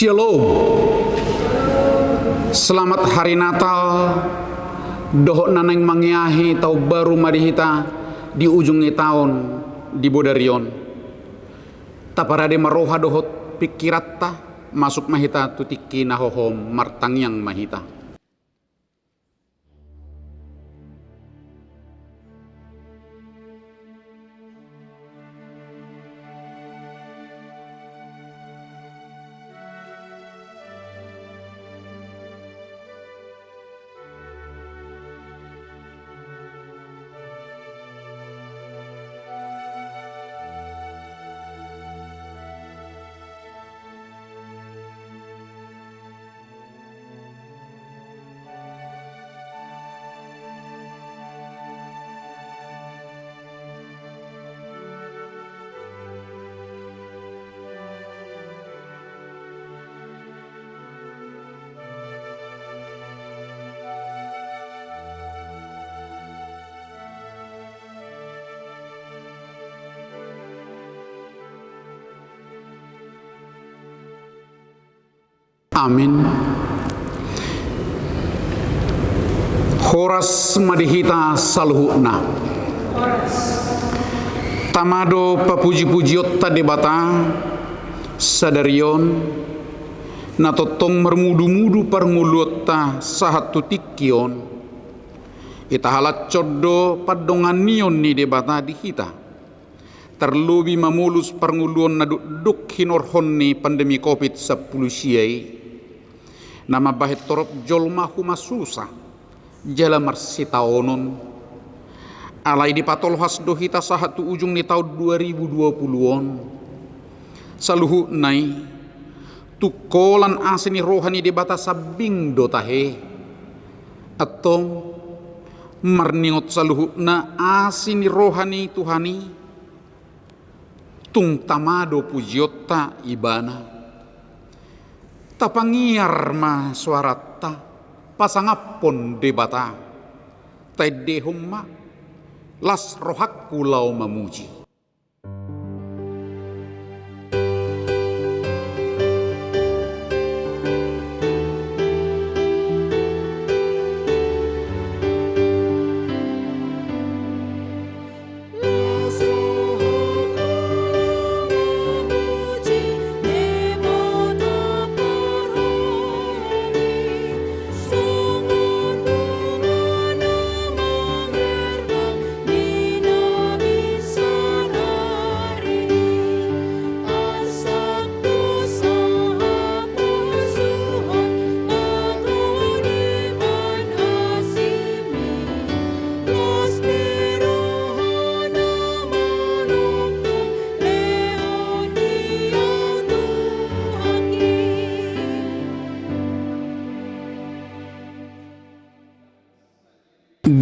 Shalom. Selamat hari Natal. Dohok naneng mangyahi tau baru madihita di ujungnya tahun di Bodarion. Taparade maroha dohot pikiratta masuk mahita tutiki nahohom martangyang mahita. Amin. Horas madihita salhuna. Tamado papuji-pujiot tadebata sadarion natotong mermudu-mudu parnguluota sahatu tikion itahalat codo padonganion ni debata dihita. Terlebih mamulus parnguluan naduk hinorhon ni pandemi COVID-10 siai. Nama bahit torop jolma humasusa jala marsitaonon alai di patolhas dohita sahatu ujung ni tahun 2020-on saluhu nai tukolan asini rohani di bata sabing dotahe atau marningot saluhu na asini rohani tuhani tung tamado pujiota ibana tapangiar ma suarata pasangapon debata tedehum ma las rohakku lau memuji.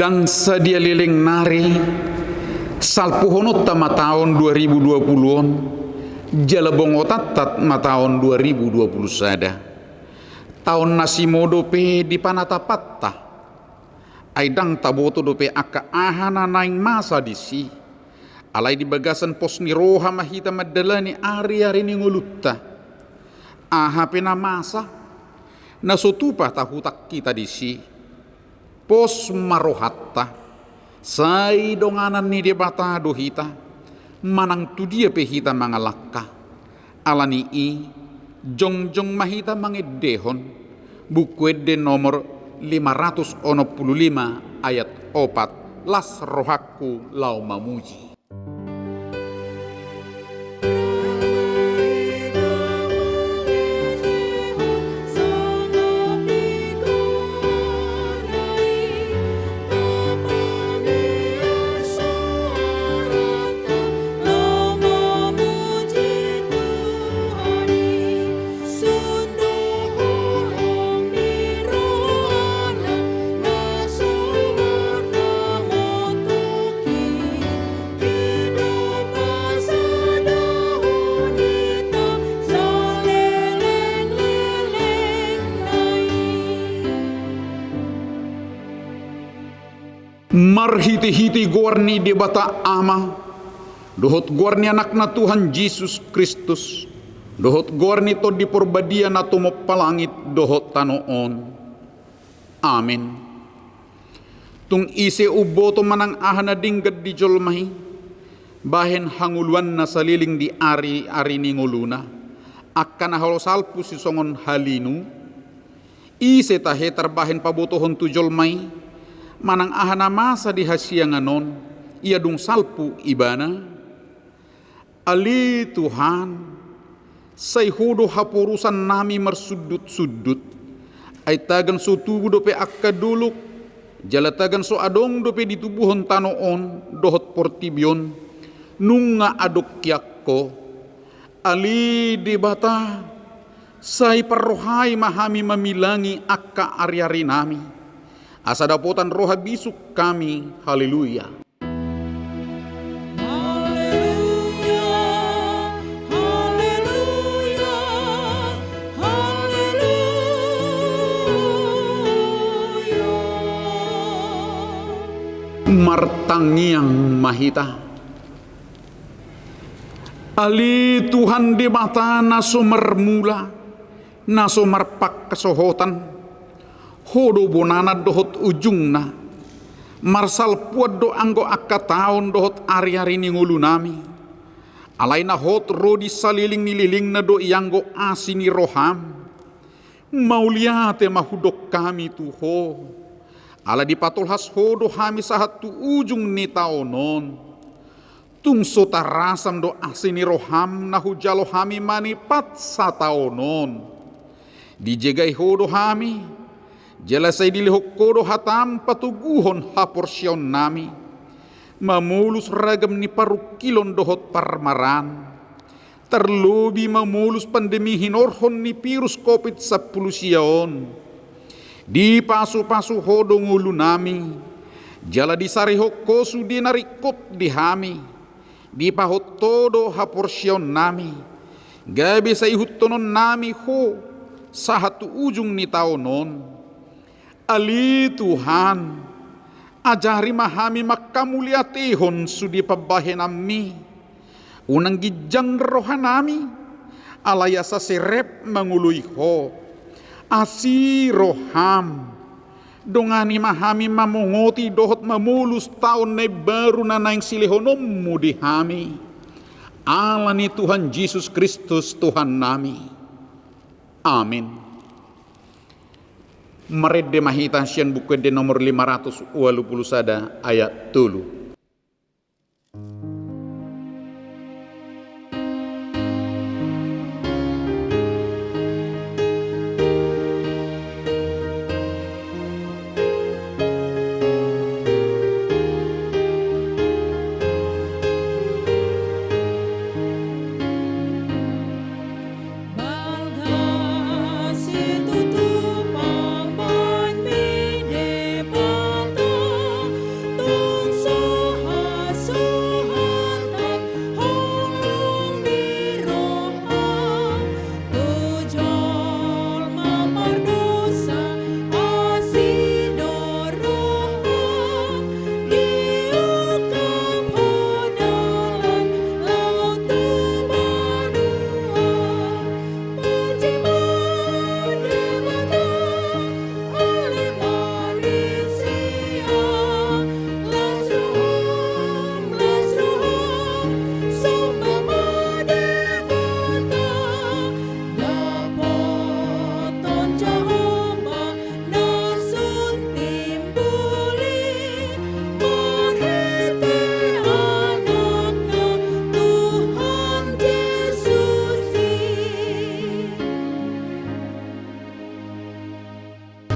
Dan sedia liling nari salpuhonot tama tahun 2020-on jalabongotat ma tahun 2020 sada tahun nasimodo pe di panatapatta aidang taboto dope aka ahana naing masa disi alai di bagasan pos ni roha mahita madalani ari-ari ni ngulutta aha pena masa nasutupa tahutak kita disi pos marohatta sai donganan ni debata dohita manang tu dia pehita mangalakka alani i jongjong mahita mangedehon buku ede nomor 565 ayat 4 las rohakku lau mamuji. Marhiti-hiti guarni debata ama dohot guarni anak na Tuhan Yesus Kristus Dohot gornito di porbadia na tumopalangit dohot tanoon. Amen. Tung ise uboto manang ahana dinggad di jolmahi, bahen hanguluan na saliling di ari ni nguluna, akan halosalpu si songon halinu, ise tahe terbahen pabotohon tu jolmahi, manang ahana masa di hasianganon, ia dung salpu ibana. Ali Tuhan, say hudo hapurusan nami mersudut-sudut, ay tagan so tubu dope akka duluk, jala tagan so adong dope ditubuhon tanoon, dohot portibyon, nunga adok yakko, ali di bata, say parrohay mahami mamilangi akka ari-ari nami, asa dapotan roha bisuk kami, haleluya. Martangiang mahita, ali Tuhan di mata na sumermula, na sumarpak kasohotan, hodo bonana dohot ujung na, marsal puad do anggo akka taon dohot ari-ari ni ngulu nami, alay na hot rodi saliling nililing na do ianggo asini roham, mauliate mahudok kami tuho, ala di patulhas hodo hami sahat tu ujung ni taonon. Tung sota rasam do asini roham na hujalo hami manipat sa taonon. Dijegai hodo hami, jelasay dilihok kodo hatam patuguhon haporsyon nami. Mamulus ragam ni parukilon dohot parmaran. Terlobi mamulus pandemi hinorhon ni virus COVID-19. Di pasu-pasu hodo ngulu nami, jala di sarihok kosu di narikot di hami, di pahot todo haporsyon nami, gabi sa ihutonon nami ho, sa hatu ujung ni taonon. Ali Tuhan, ajari mahami makamuliatihon sudi pabahe nami, unang gijang rohan nami, alaya sa sirep mangului ho, asi roham, dongani mahami mamungoti dohot mamulus taon na baru na naing silihonom mo di hami. Ala ni Tuhan Jesus Kristus Tuhan nami. Amin. Merede mahita sian buku de nomor 581 ayat 3.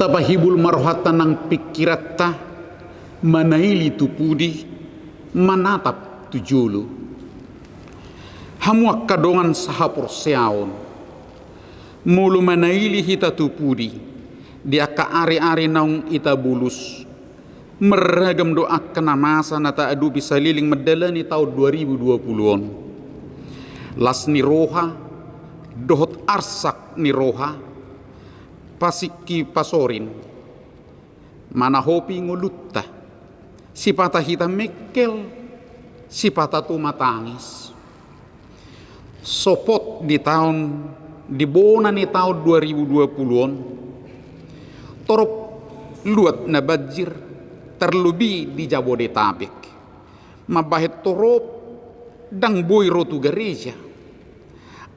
Tabahibul marohatan ng pikirata, manaili tupudi, manatap tujulo. Hamuak kadongan sa haporseaon, mulu manaili hita tupudi, di aka ari-ari naung itabulus, meragam doa kenamasa na taadu bisa liling medalani tahun 2020-on. Las ni roha, dohot arsak ni roha, pasiki pasorin, mana hopi ngulutta, sipata hita mekel, sipata tu matangis. sopot di bona ni tahun 2020-on torop luat na banjir terlebih di Jabodetabek mabahit torop dang boy rotu gereja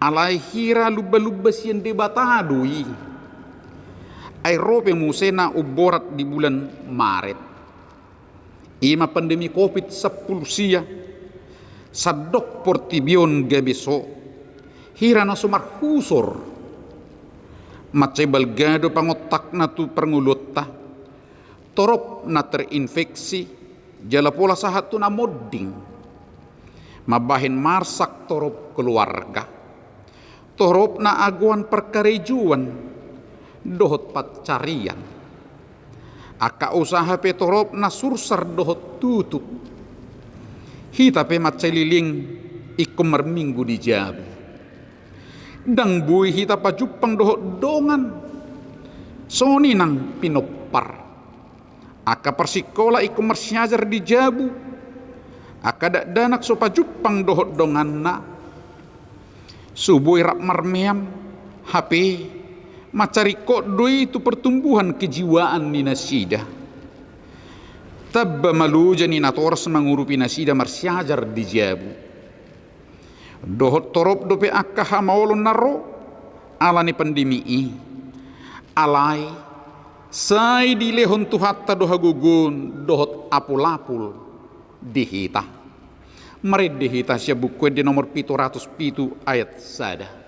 alai hira lubba-lubba sian debatadui ay rope musena uborat di bulan Maret ima pandemi COVID-10 sia sadok portibion gabeso hira na sumar husor macebal gado pangotak na tu perngulutta torop na terinfeksi jala pola sahat tu na modding mabahin marsak torop keluarga torop na aguan perkarejuan dohot pacarian aka usaha pe torop na sursar dohot tutup hita pe maceliling ikum merminggu di Jabu dang bui hita pajupang dohot dongan soni nang pinopar aka persikola ikum mersyajar di Jabu aka dak danak so pajupang dohot dongan na subuh rap marmeam HP macari kodoi itu pertumbuhan kejiwaan ni nasida tabba maluja ni nators mengurupi nasida marsyajar di Jabu dohot torop dope akka hamaolon naro ala ni pandemi alai sai di lehon tuhatta doha gugun dohot apul-apul dihita marid dihita siya buku di nomor 707 ayat sada.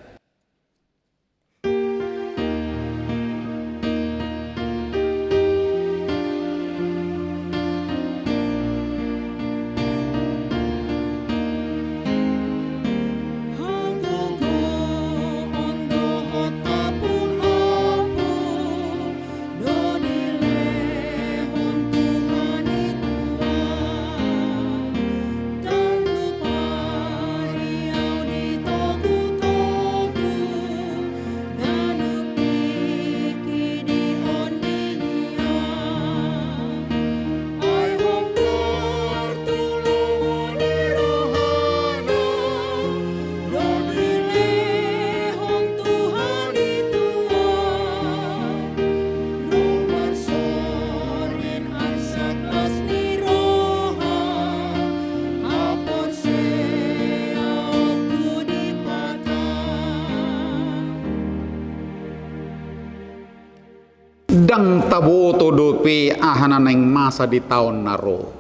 Dang taboto dope ahanan yang masa di tahun naro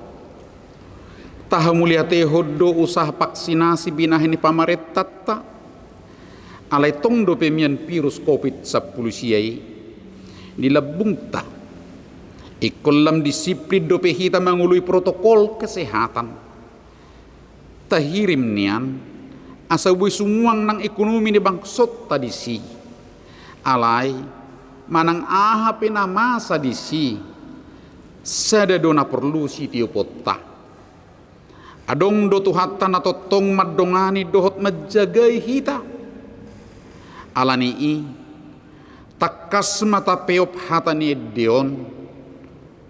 taha mulia tehodo usaha vaksinasi binahin ni pamaret tata alai tong dope mian virus COVID-10 siai nilabungta ikolam disiplin dope hita mengului protokol kesehatan tahirim nian asabui sumuang nang ekonomi ni bangsot tadi si alai manang aha pena masa disi sada dona perlu si tiopota adong do tuhatan atau tong madongani dohot menjagai hita alani takas mata peop hatani dion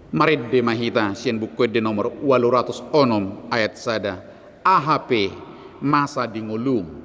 marid de mahita sien buku de nomor 806 ayat sada AHP masa dingulum.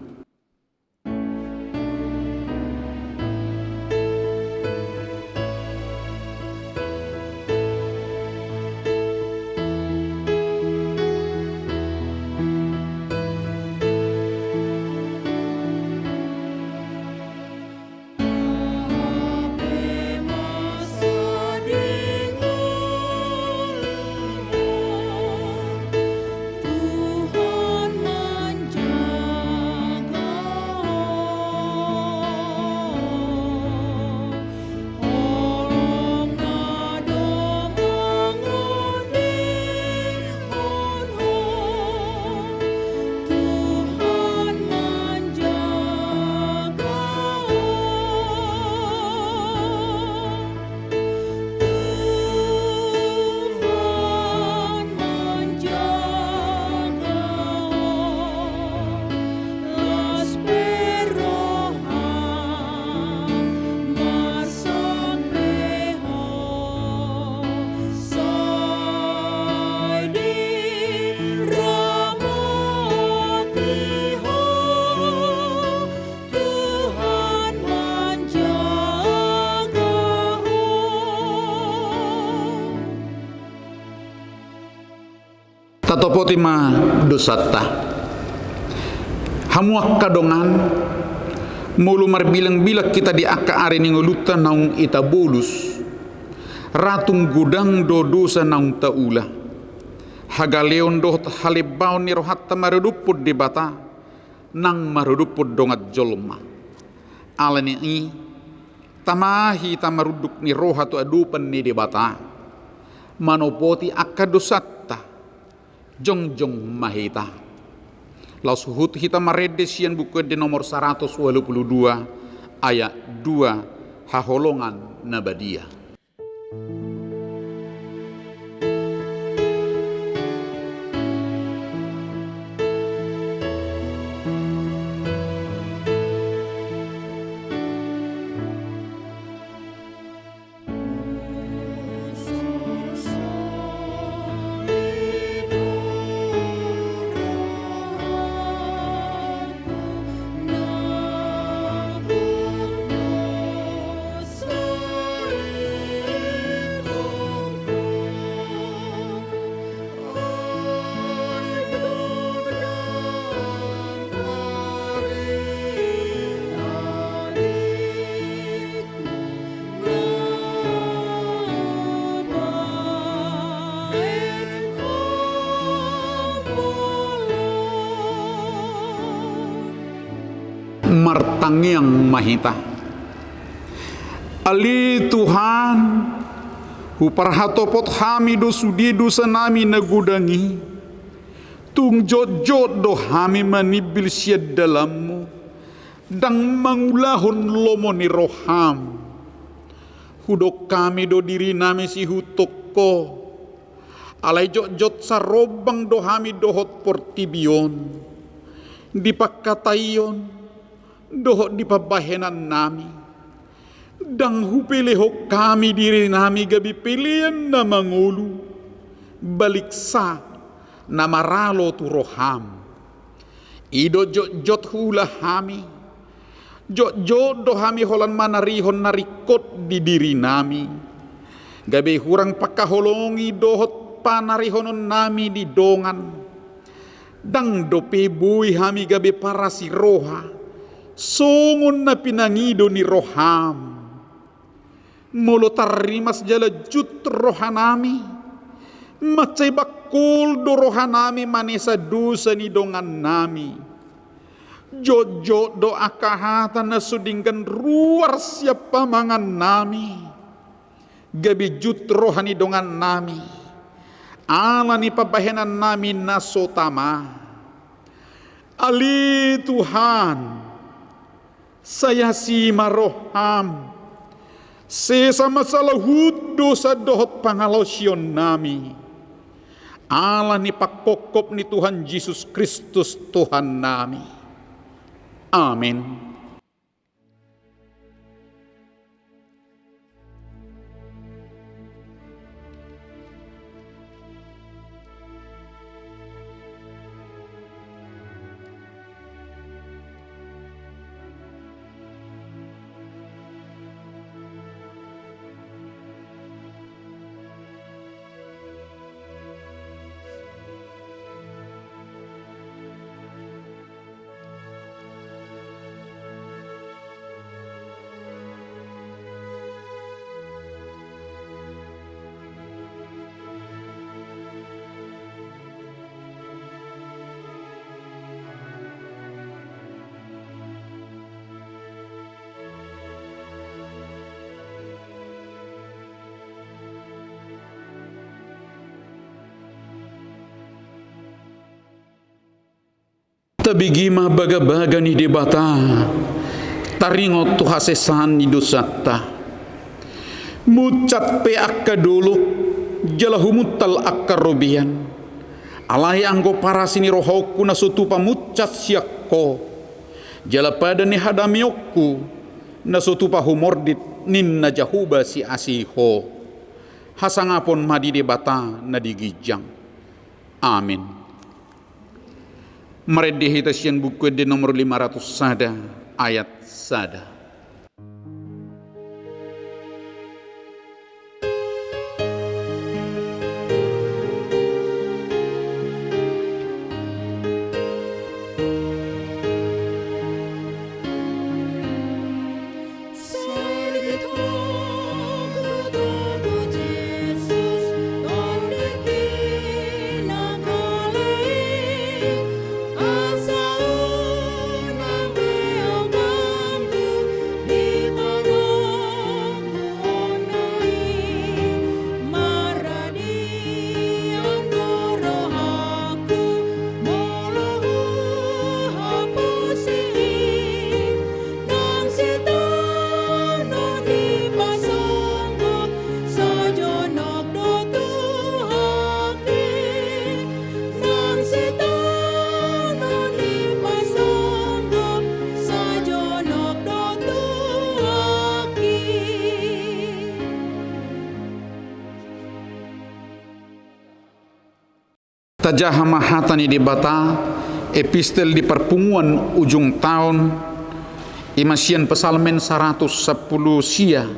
Hatopoti ma dosata. Hamuak kadongan mulu marbilang-bilang kita di akka are ni ngulutan naung ita bolus. Ratung gudang do dosa naung taula. Hagaleon do halebau ni rohatta marudupud di bata nang marudupud dongat jolma. Alani i tamahi tamaruduk ni rohatu adupan ni di bata. Manopoti akka dosatta jongjong mahita. Lausuhut hita maredes yang buku di nomor 182 ayat 2 haholongan nabadia. Martangiang mahita. Ali Tuhan, huparhatopot hamido sudido sa nami nagudangi. Tung jot-jot do hami manibil siya dalammu. Dang mangulahon lomo ni roham. Hudok kami do diri nami si hutok ko. Alay jot-jot sa robang do hami dohot portibion. Di pagkatayon, dohot di pabahenan nami. Dang hupilihok kami diri nami gabi pilihan na mangulu. Baliksa na maralo tu roham. Ido jot-jot hula hami. Jot-jot do hami holan manarihon narikot di diri nami. Gabi hurang pakaholongi dohot panarihonon nami di dongan. Dang dope buy hami gabi para si roha. Songon na pinangido ni roham. Molo tarimas jala jut rohanami. Macay bakul do rohanami manesa dosa ni dongan nami. Jot-jot do akahatan na sudingkan ruar siapa mangan nami. Gabi jut rohani dongan nami. Ala ni pabahenan nami nasotama. Ali Tuhan, saya si maroham sesama salahud dosa dohot pangalosyon nami. Allah ni pakokop ni Tuhan Yesus Kristus Tuhan nami. Amin. Tabigima baga-baga ni debata taringot tu hasesan ni dosata mucat pe akka dulu jalahumutal akka robian alai anggo parasini rohoku nasutupa mucat siakko jalapada ni hadamiokku nasutupa humordit ninna jahuba si asiho hasangapon madi debata nadigijang. Amin. Maredi hitasian buku di nomor 500 sada ayat sada. Tajahama hatani di bata epistel di perpunguan ujung tahun imasian pesalmen 110 sia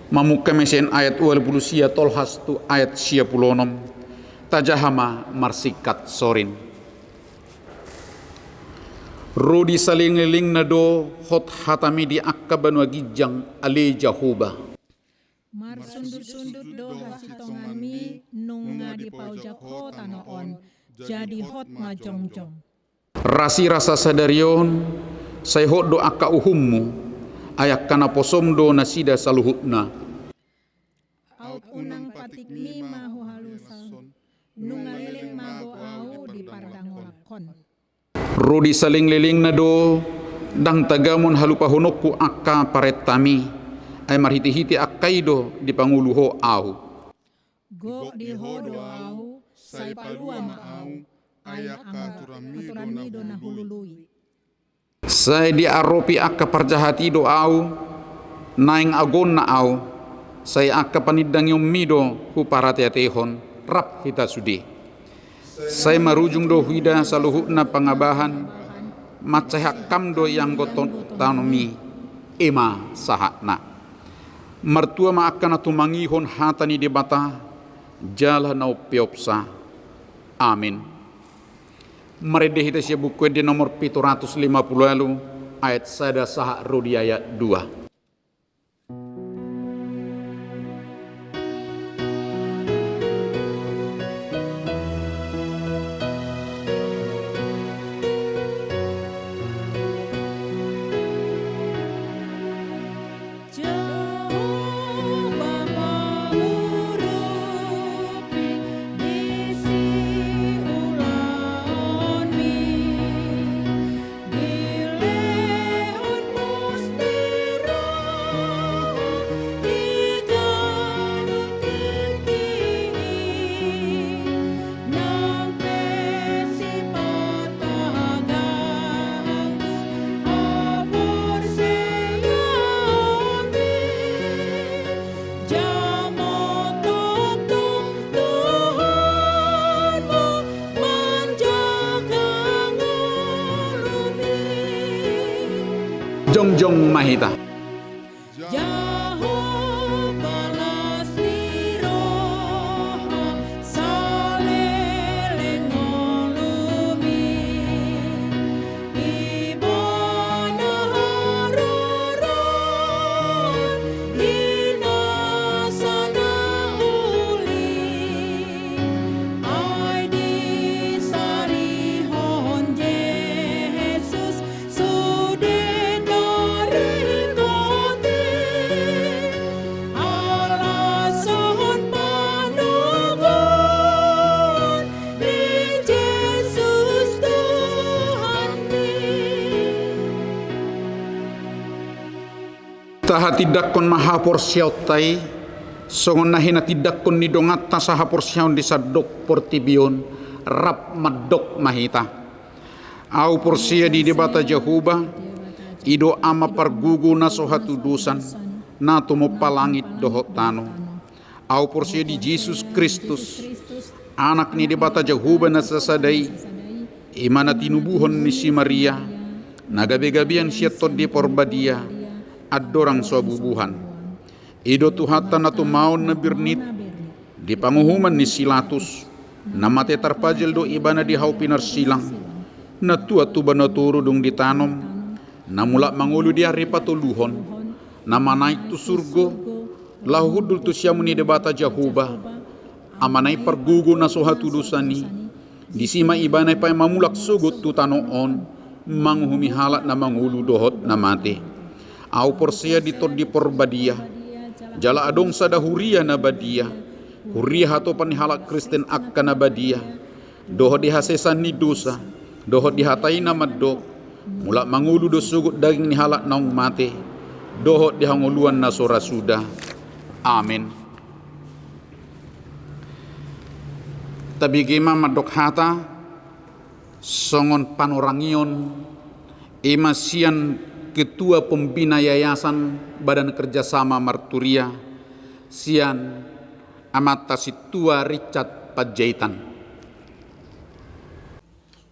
mamuka mesen ayat 20 sia tolhas tu ayat sia pulonom tajahama marsikat sorin Rodi saling-ling nado hot hatami di akkaban wagijang ale jahuba. Mar sundut-sundut do hasitongan mi nunga di paujak kota noon jadi hot majong-jong. Rasi rasa sadarion say hot do akka uhummu ayak kana posom do nasida saluhutna. Aut unang patik mi mahu halusan nunga leleng mago au di pardangolakon. Rodi saling liling na do dang tagamon halupa honokku akka paretami ay marhiti-hiti akkaido di panguluho au. Go di hodo au say palua ma au ay aturan mi do na hulului. Say di aropi akka parjahati do au naing agon na au say akka panidang yung mido hu parateatehon rap hita sudi. Saya marujung do huida saluhutna pangabahan macehak kamdo yang goton tanomi ema sahatna mertua ma akan tumangihon hatani di bata jala nau piopsa amin. Meredeh hita sia buku di nomor 750 lalu ayat sada saha rodi ayat 2. Jongjong mahita. Taha tidak kon maha porsiaw tay songon nahina tidak kon ni dongat ta saha porsiaw di sadok portibion rap madok mahita au porsia di debata jahuba ido ama pargugu na sohatu dusan na tumo palangit dohot tano au porsia di Jesus Kristus anak ni debata jahuba na sasadai imana tinubuhon ni si Maria nagabe-gabian siya tod di porbadia adorang suabubuhan ido tuhatan atau maun na birnit di panguhuman ni Silatus na mate tarpajel do ibana di hau pinar silang na tua tuba na turu dong ditanom na mula mangulu di hari patuluhon na manaik tu surgo lahudul tu siamuni debata jahuba amanai pergugu na sohatu dosani di sima ibana pay mamulak sugut tu tanoon manguhumi halat na mangulu dohot na mate au porsia ditod di porbadia jala adong sada huria na badia huria hato panihalak Kristen akka na badia doho dihasesan ni dosa doho dihatai na madok mula mangulu do sugut daging ni halak naong mate doho dihanguluan na sora suda amin. Tabigima madok hata songon panorangion imasian Ketua Pembina Yayasan Badan Kerjasama Marturia Sian Amata Situa Richard Panjaitan.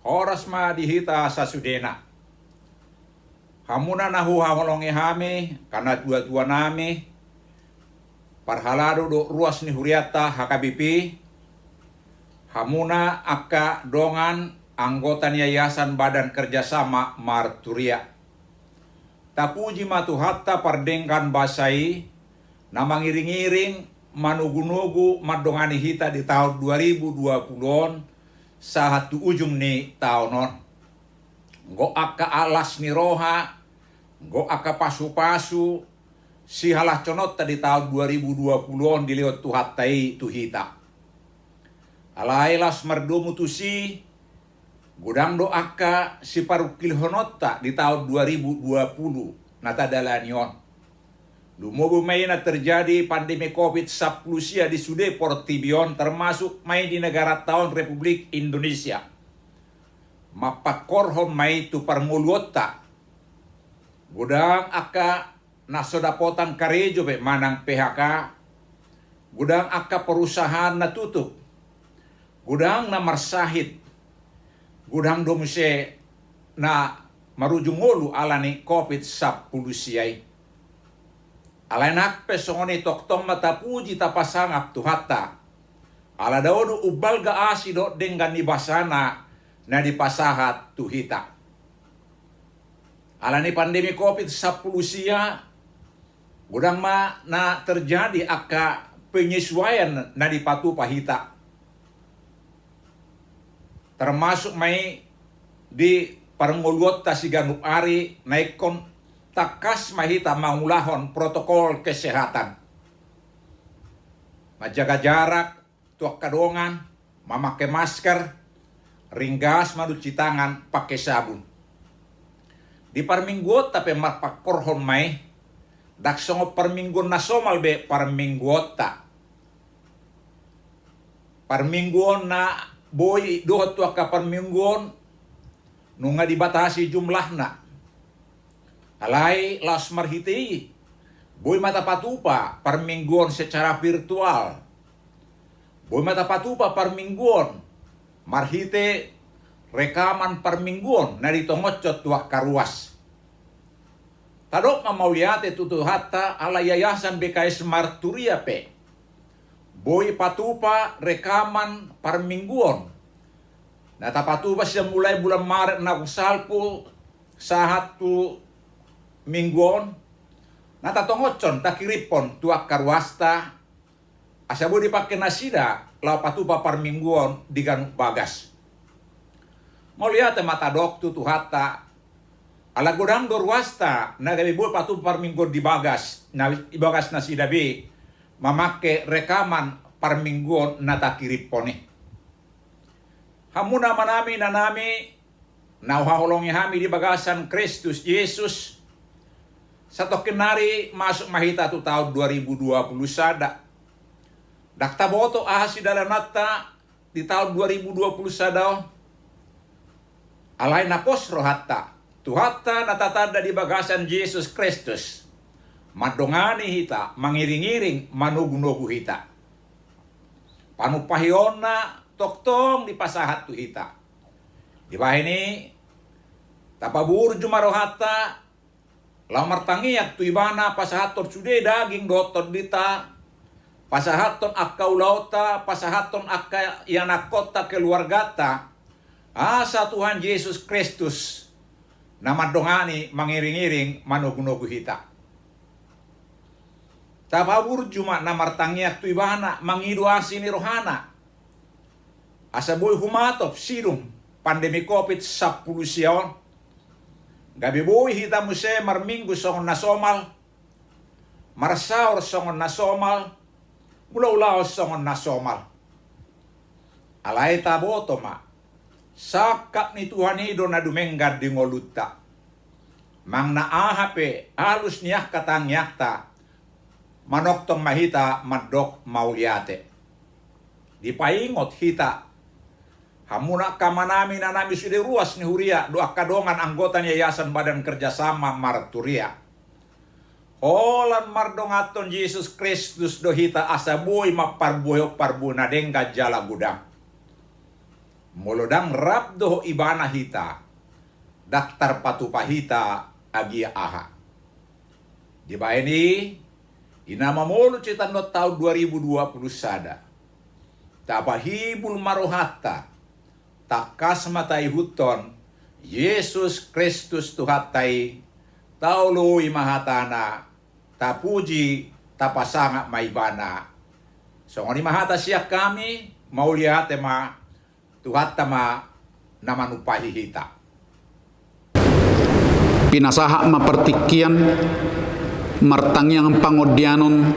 Horas ma dihita sa sudena. Hamuna nahu hawalongi hame, karena tua-tua nami, parhalado do ruas ni huriata HKBP, hamuna aka dongan anggota Yayasan Badan Kerjasama Marturia. Tapuji matuhatta pardengkan basai, na mangiring-iring manugu-nugu madongani hita di tahun 2020 sa hatu ujung ni taonon. Go aka alas ni roha, go aka pasu-pasu, si halah conot di tahun 2020 dilihat tuhatai tuhita. Alailas merdomu tusi, gudang do aka si parukil honota di tahun 2020 nata dalanion. Lumobu may na terjadi pandemi COVID-19 di Sude Portibion termasuk may di negara tahun Republik Indonesia. Mapakorhon may tu parnguluota. Gudang aka nasodapotan karejo be manang PHK. Gudang aka perusahaan na tutup. Gudang na marsahit. Gudang domuse na marujungolu alani COVID-19 siyay. Alainak pesongoni toktong matapuji tapasangap tuhata. Ala daudu ubal ga asido dengan nibasana na dipasahat tuhita. Alani pandemi COVID-19 sia, gudang ma na terjadi aka penyesuaian na dipatu pahita. Termasuk mai di parngoluot tasiganu ari naikon takas mahita mangulahon protokol kesehatan. Majaga jarak, tuak kadongan, memakai masker, ringgas maduci tangan, pakai sabun. Di parmingguot tapi marpakorhon mai, daksongo parmingguon nasomal be parmingguot ta. Parmingguon na boy dohot tuak ka parmingguon, nunga dibatasi jumlahna. Alai las marhiti, boy mata patupa parmingguon secara virtual. Boy mata patupa parmingguon, marhite rekaman parmingguon na ditongocot tuak karuas. Tadok mamauliate tutuhata ala Yayasan BKS Marturia pe. Boy patupa rekaman parmingguon. Nata patupa siya mulai bulan Maret na kusalpo sahat tu mingguon natatongocon takiripon tuak karwasta asabu dipakai nasida lau patupa parmingguon digan bagas. Mau lihat mata doktu tuhata ala godang dorwasta nagabi bul patupa parmingguon di bagas nasida be mamake rekaman parmingguon natakiripone. Hamuna manami nanami nauhaholongi hami di bagasan Kristus Yesus. Satu kenari masuk mahita tu tahun 2020 sada. Dakta boto ahasi dalam nata di tahun 2020 sada. Alai napos rohatta. Tuhatta natatada di bagasan Yesus Kristus. Madongani hita, mangiring-iring manugu-nugu hita. Panupahiona toktong di pasahat tu hita. Di bawah ini tapabur jumarohatta. Lamar tangiak tu ibana pasahaton sude daging doton dita. Pasahaton akau lauta, pasahaton akka yanakota keluargata. Asa Tuhan Yesus Kristus nama dongani mangiring-iring manugu-nugu hita. Tababur cuma namar tangiak tu ibana mangiduasi ni rohana. Asa boy humatop sirum pandemi COVID-19 siyon. Gabi boy hita muse marminggu songon nasomal. Marsaur songon nasomal. Mulaw-law songon nasomal. Alay taboto ma. Sakap ni Tuhan ido na dumenggad di ngoluta. Mang naahape alus niyah katangyak ta. Manoktong mahita madok mauliate. Dipaingot hita. Hamuna kamanami na nami sudah ruas ni huria doa kadongan anggota Yayasan Badan Kerjasama Marturia. Holan mardongaton Yesus Kristus dohita asaboy maparboyok parbuna dengga jala gudang. molodang rabdo ibana hita, daktar patupahita agi aha. Di ini, inama mulu cita no tahun 2020 sada. Tapahibul marohata, takas matai huton, Yesus Kristus Tuhatai, taulu imahatana, tapuji tapasanga maibana. So ngoni mahata siya kami, maulihat tema Tuhat tama namanupahi hita. Pinasaha mapertikian martangyang pangodianon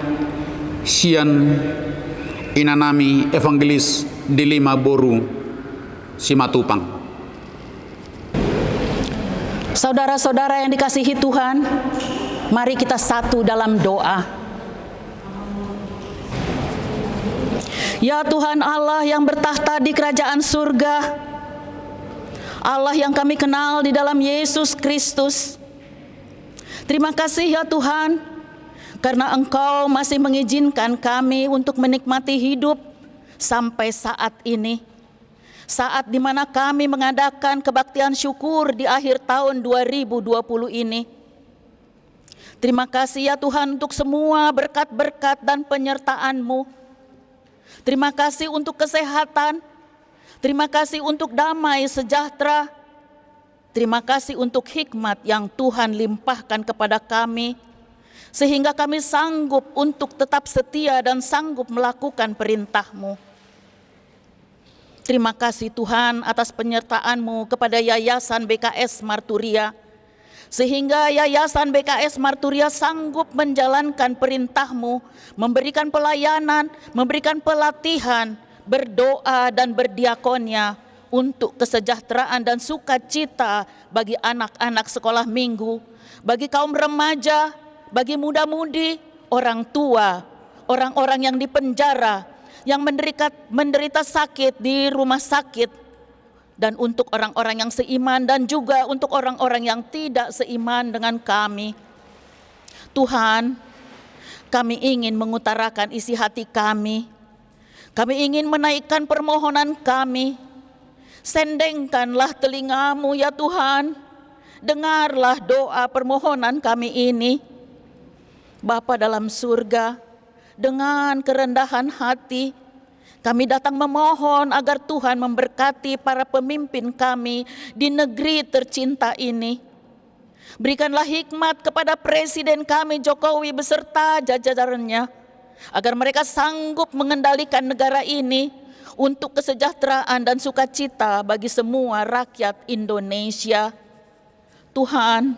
sian inanami evangelis Dilima Boru Simatupang. Saudara-saudara yang dikasihi Tuhan, mari kita satu dalam doa. Ya Tuhan Allah yang bertahta di kerajaan surga, Allah yang kami kenal di dalam Yesus Kristus, terima kasih ya Tuhan, karena Engkau masih mengizinkan kami untuk menikmati hidup sampai saat ini. Saat di mana kami mengadakan kebaktian syukur di akhir tahun 2020 ini. Terima kasih ya Tuhan untuk semua berkat-berkat dan penyertaan-Mu. Terima kasih untuk kesehatan. Terima kasih untuk damai sejahtera. Terima kasih untuk hikmat yang Tuhan limpahkan kepada kami, sehingga kami sanggup untuk tetap setia dan sanggup melakukan perintah-Mu. Terima kasih Tuhan atas penyertaan-Mu kepada Yayasan BKS Marturia, sehingga Yayasan BKS Marturia sanggup menjalankan perintah-Mu, memberikan pelayanan, memberikan pelatihan, berdoa dan berdiakonia untuk kesejahteraan dan sukacita bagi anak-anak sekolah minggu, bagi kaum remaja, bagi muda-mudi, orang tua, orang-orang yang dipenjara, yang menderita sakit di rumah sakit, dan untuk orang-orang yang seiman dan juga untuk orang-orang yang tidak seiman dengan kami. Tuhan, kami ingin mengutarakan isi hati kami. Kami ingin menaikkan permohonan kami. Sendengkanlah telinga-Mu ya Tuhan. Dengarlah doa permohonan kami ini. Bapa dalam surga, dengan kerendahan hati, kami datang memohon agar Tuhan memberkati para pemimpin kami di negeri tercinta ini. Berikanlah hikmat kepada Presiden kami Jokowi beserta jajarannya, agar mereka sanggup mengendalikan negara ini untuk kesejahteraan dan sukacita bagi semua rakyat Indonesia. Tuhan,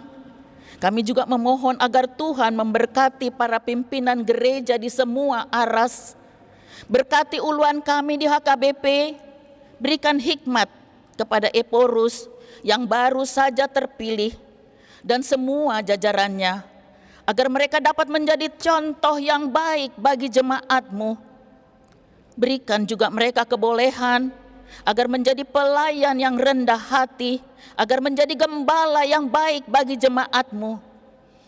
kami juga memohon agar Tuhan memberkati para pimpinan gereja di semua aras. Berkati uluan kami di HKBP, berikan hikmat kepada Eporus yang baru saja terpilih dan semua jajarannya, agar mereka dapat menjadi contoh yang baik bagi jemaat-Mu. Berikan juga mereka kebolehan agar menjadi pelayan yang rendah hati, agar menjadi gembala yang baik bagi jemaat-Mu.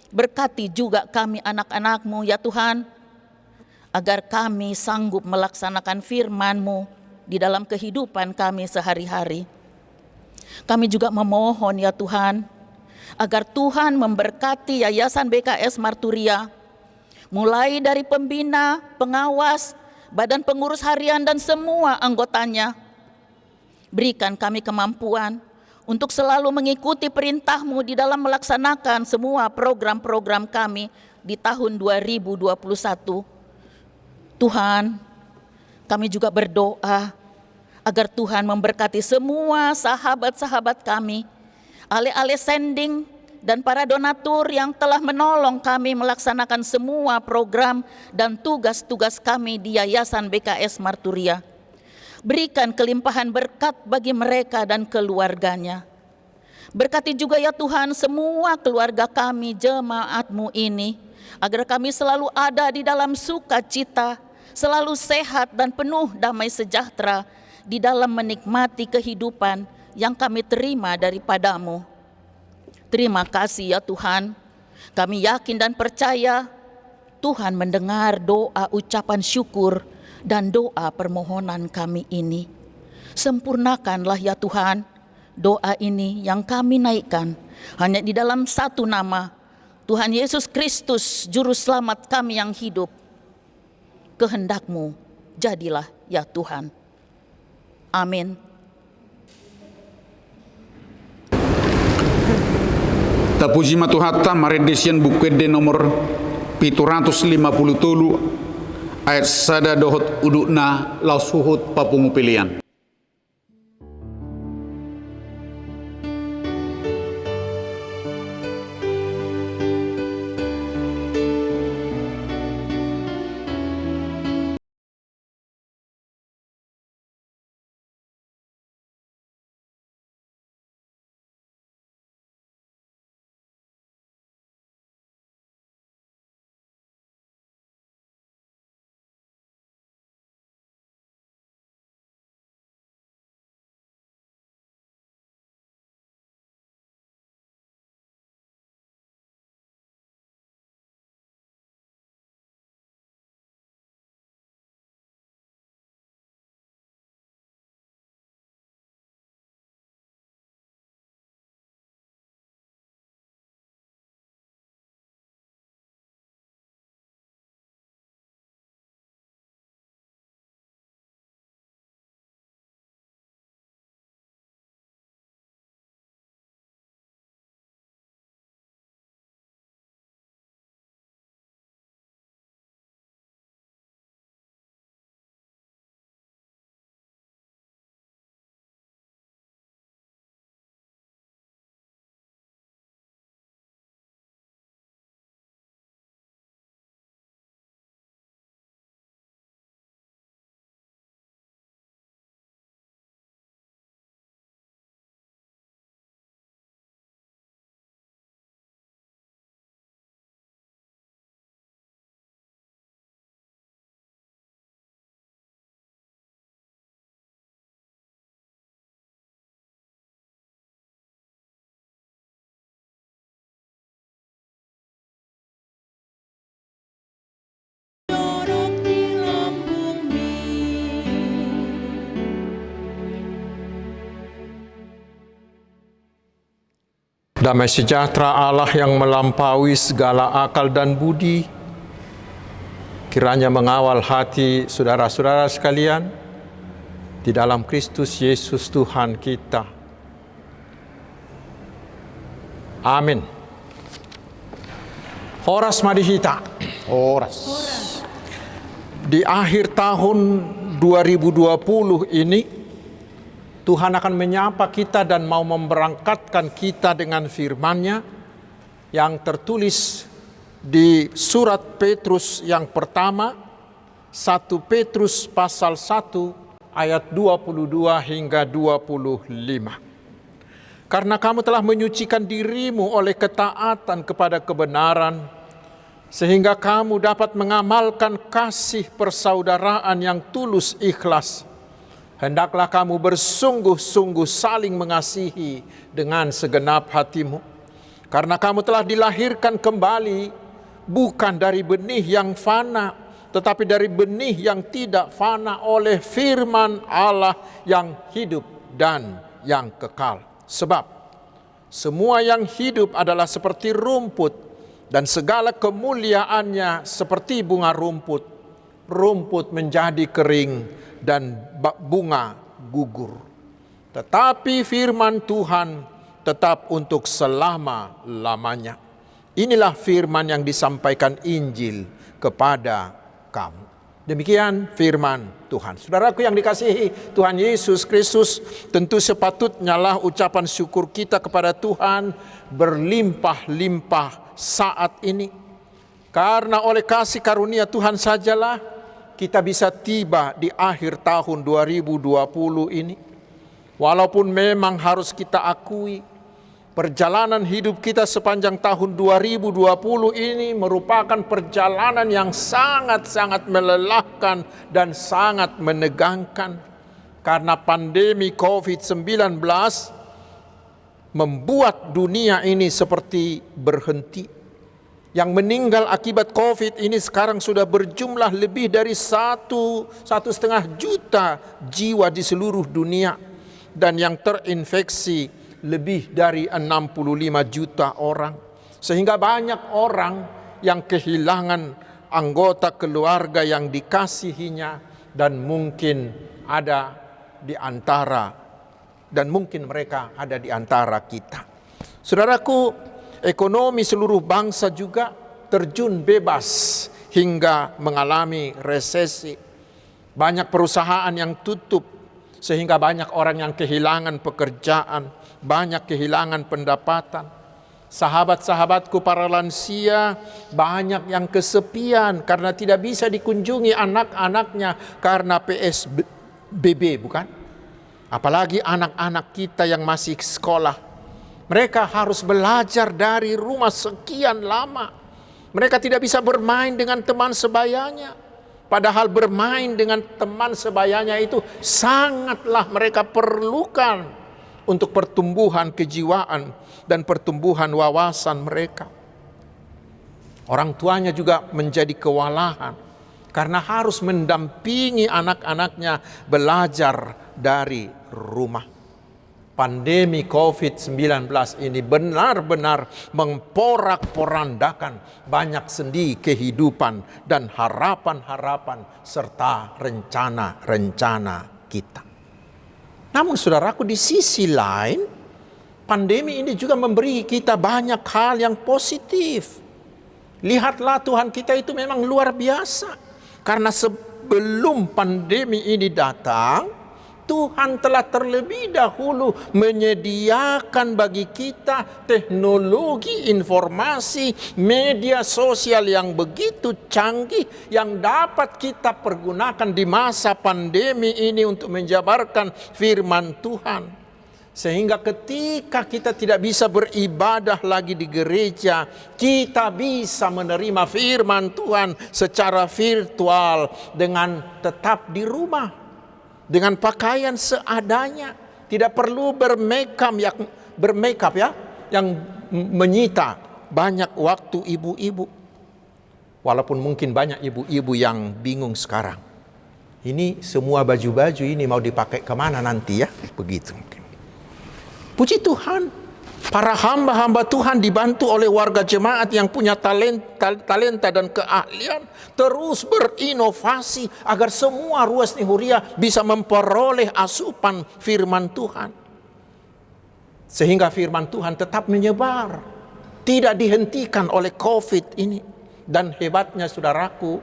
Berkati juga kami anak-anak-Mu ya Tuhan, agar kami sanggup melaksanakan firman-Mu di dalam kehidupan kami sehari-hari. Kami juga memohon ya Tuhan, agar Tuhan memberkati Yayasan BKS Marturia, mulai dari pembina, pengawas, badan pengurus harian dan semua anggotanya. Berikan kami kemampuan untuk selalu mengikuti perintah-Mu di dalam melaksanakan semua program-program kami di tahun 2021. Tuhan, kami juga berdoa agar Tuhan memberkati semua sahabat-sahabat kami, ale-ale sending dan para donatur yang telah menolong kami melaksanakan semua program dan tugas-tugas kami di Yayasan BKS Marturia. Berikan kelimpahan berkat bagi mereka dan keluarganya. Berkati juga ya Tuhan semua keluarga kami, jemaat-Mu ini, agar kami selalu ada di dalam sukacita, selalu sehat dan penuh damai sejahtera di dalam menikmati kehidupan yang kami terima daripada-Mu. Terima kasih ya Tuhan, kami yakin dan percaya Tuhan mendengar doa ucapan syukur dan doa permohonan kami ini. Sempurnakanlah ya Tuhan doa ini yang kami naikkan hanya di dalam satu nama, Tuhan Yesus Kristus, Juru Selamat kami yang hidup. Kehendak-Mu jadilah ya Tuhan. Amin. Tapuji matuhatta maredesian bukwede nomor 753 ayat sada dohot udukna lausuhut papungu pilihan. Damai sejahtera Allah yang melampaui segala akal dan budi, kiranya mengawal hati saudara-saudara sekalian di dalam Kristus Yesus Tuhan kita. Amin. Horas madihita. Horas. Di akhir tahun 2020 ini, Tuhan akan menyapa kita dan mau memberangkatkan kita dengan firman-Nya yang tertulis di surat Petrus yang pertama, 1 Petrus pasal 1 ayat 22 hingga 25. Karena kamu telah menyucikan dirimu oleh ketaatan kepada kebenaran, sehingga kamu dapat mengamalkan kasih persaudaraan yang tulus ikhlas. Hendaklah kamu bersungguh-sungguh saling mengasihi dengan segenap hatimu. Karena kamu telah dilahirkan kembali bukan dari benih yang fana, tetapi dari benih yang tidak fana oleh firman Allah yang hidup dan yang kekal. Sebab semua yang hidup adalah seperti rumput, dan segala kemuliaannya seperti bunga rumput. Rumput menjadi kering dan bunga gugur. Tetapi firman Tuhan tetap untuk selama-lamanya. Inilah firman yang disampaikan Injil kepada kamu. Demikian firman Tuhan. Saudaraku yang dikasihi Tuhan Yesus Kristus, tentu sepatutnya lah ucapan syukur kita kepada Tuhan berlimpah-limpah saat ini. Karena oleh kasih karunia Tuhan sajalah kita bisa tiba di akhir tahun 2020 ini. Walaupun memang harus kita akui, perjalanan hidup kita sepanjang tahun 2020 ini merupakan perjalanan yang sangat-sangat melelahkan dan sangat menegangkan. Karena pandemi COVID-19 membuat dunia ini seperti berhenti. Yang meninggal akibat COVID ini sekarang sudah berjumlah lebih dari 1,5 juta jiwa di seluruh dunia. Dan yang terinfeksi lebih dari 65 juta orang. Sehingga banyak orang yang kehilangan anggota keluarga yang dikasihinya, dan mungkin ada di antara, dan mungkin mereka ada di antara kita. Saudaraku, ekonomi seluruh bangsa juga terjun bebas hingga mengalami resesi. Banyak perusahaan yang tutup sehingga banyak orang yang kehilangan pekerjaan, banyak kehilangan pendapatan. Sahabat-sahabatku para lansia banyak yang kesepian karena tidak bisa dikunjungi anak-anaknya karena PSBB, bukan? Apalagi anak-anak kita yang masih sekolah. Mereka harus belajar dari rumah sekian lama. Mereka tidak bisa bermain dengan teman sebayanya. Padahal bermain dengan teman sebayanya itu sangatlah mereka perlukan untuk pertumbuhan kejiwaan dan pertumbuhan wawasan mereka. Orang tuanya juga menjadi kewalahan karena harus mendampingi anak-anaknya belajar dari rumah. Pandemi COVID-19 ini benar-benar memporak-porandakan banyak sendi kehidupan dan harapan-harapan serta rencana-rencana kita. Namun saudaraku, di sisi lain, pandemi ini juga memberi kita banyak hal yang positif. Lihatlah, Tuhan kita itu memang luar biasa. Karena sebelum pandemi ini datang, Tuhan telah terlebih dahulu menyediakan bagi kita teknologi informasi, media sosial yang begitu canggih yang dapat kita pergunakan di masa pandemi ini untuk menjabarkan firman Tuhan. Sehingga ketika kita tidak bisa beribadah lagi di gereja, kita bisa menerima firman Tuhan secara virtual dengan tetap di rumah. Dengan pakaian seadanya, tidak perlu bermakeup yang menyita banyak waktu ibu-ibu. Walaupun mungkin banyak ibu-ibu yang bingung sekarang. Ini semua baju-baju ini mau dipakai kemana nanti ya? Begitu mungkin. Puji Tuhan, para hamba-hamba Tuhan dibantu oleh warga jemaat yang punya talenta dan keahlian terus berinovasi agar semua ruas Nihuria bisa memperoleh asupan firman Tuhan. Sehingga firman Tuhan tetap menyebar, tidak dihentikan oleh COVID ini. Dan hebatnya saudaraku,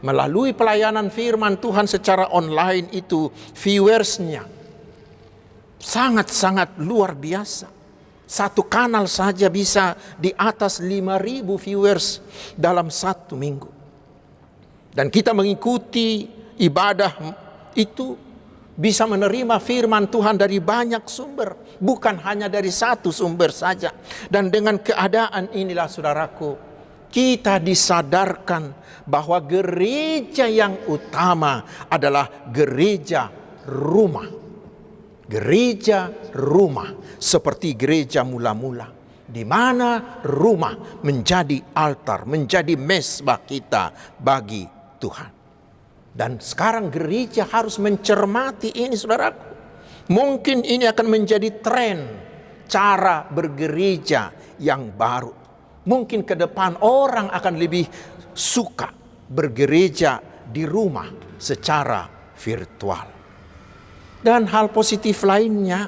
melalui pelayanan firman Tuhan secara online itu, viewersnya sangat-sangat luar biasa. Satu kanal saja bisa di atas 5.000 viewers dalam satu minggu. Dan kita mengikuti ibadah itu bisa menerima firman Tuhan dari banyak sumber. Bukan hanya dari satu sumber saja. Dan dengan keadaan inilah saudaraku, kita disadarkan bahwa gereja yang utama adalah gereja rumah. Gereja rumah seperti gereja mula-mula, di mana rumah menjadi altar, menjadi mesbah kita bagi Tuhan. Dan sekarang gereja harus mencermati ini saudaraku. Mungkin ini akan menjadi tren cara bergereja yang baru. Mungkin ke depan orang akan lebih suka bergereja di rumah secara virtual. Dan hal positif lainnya,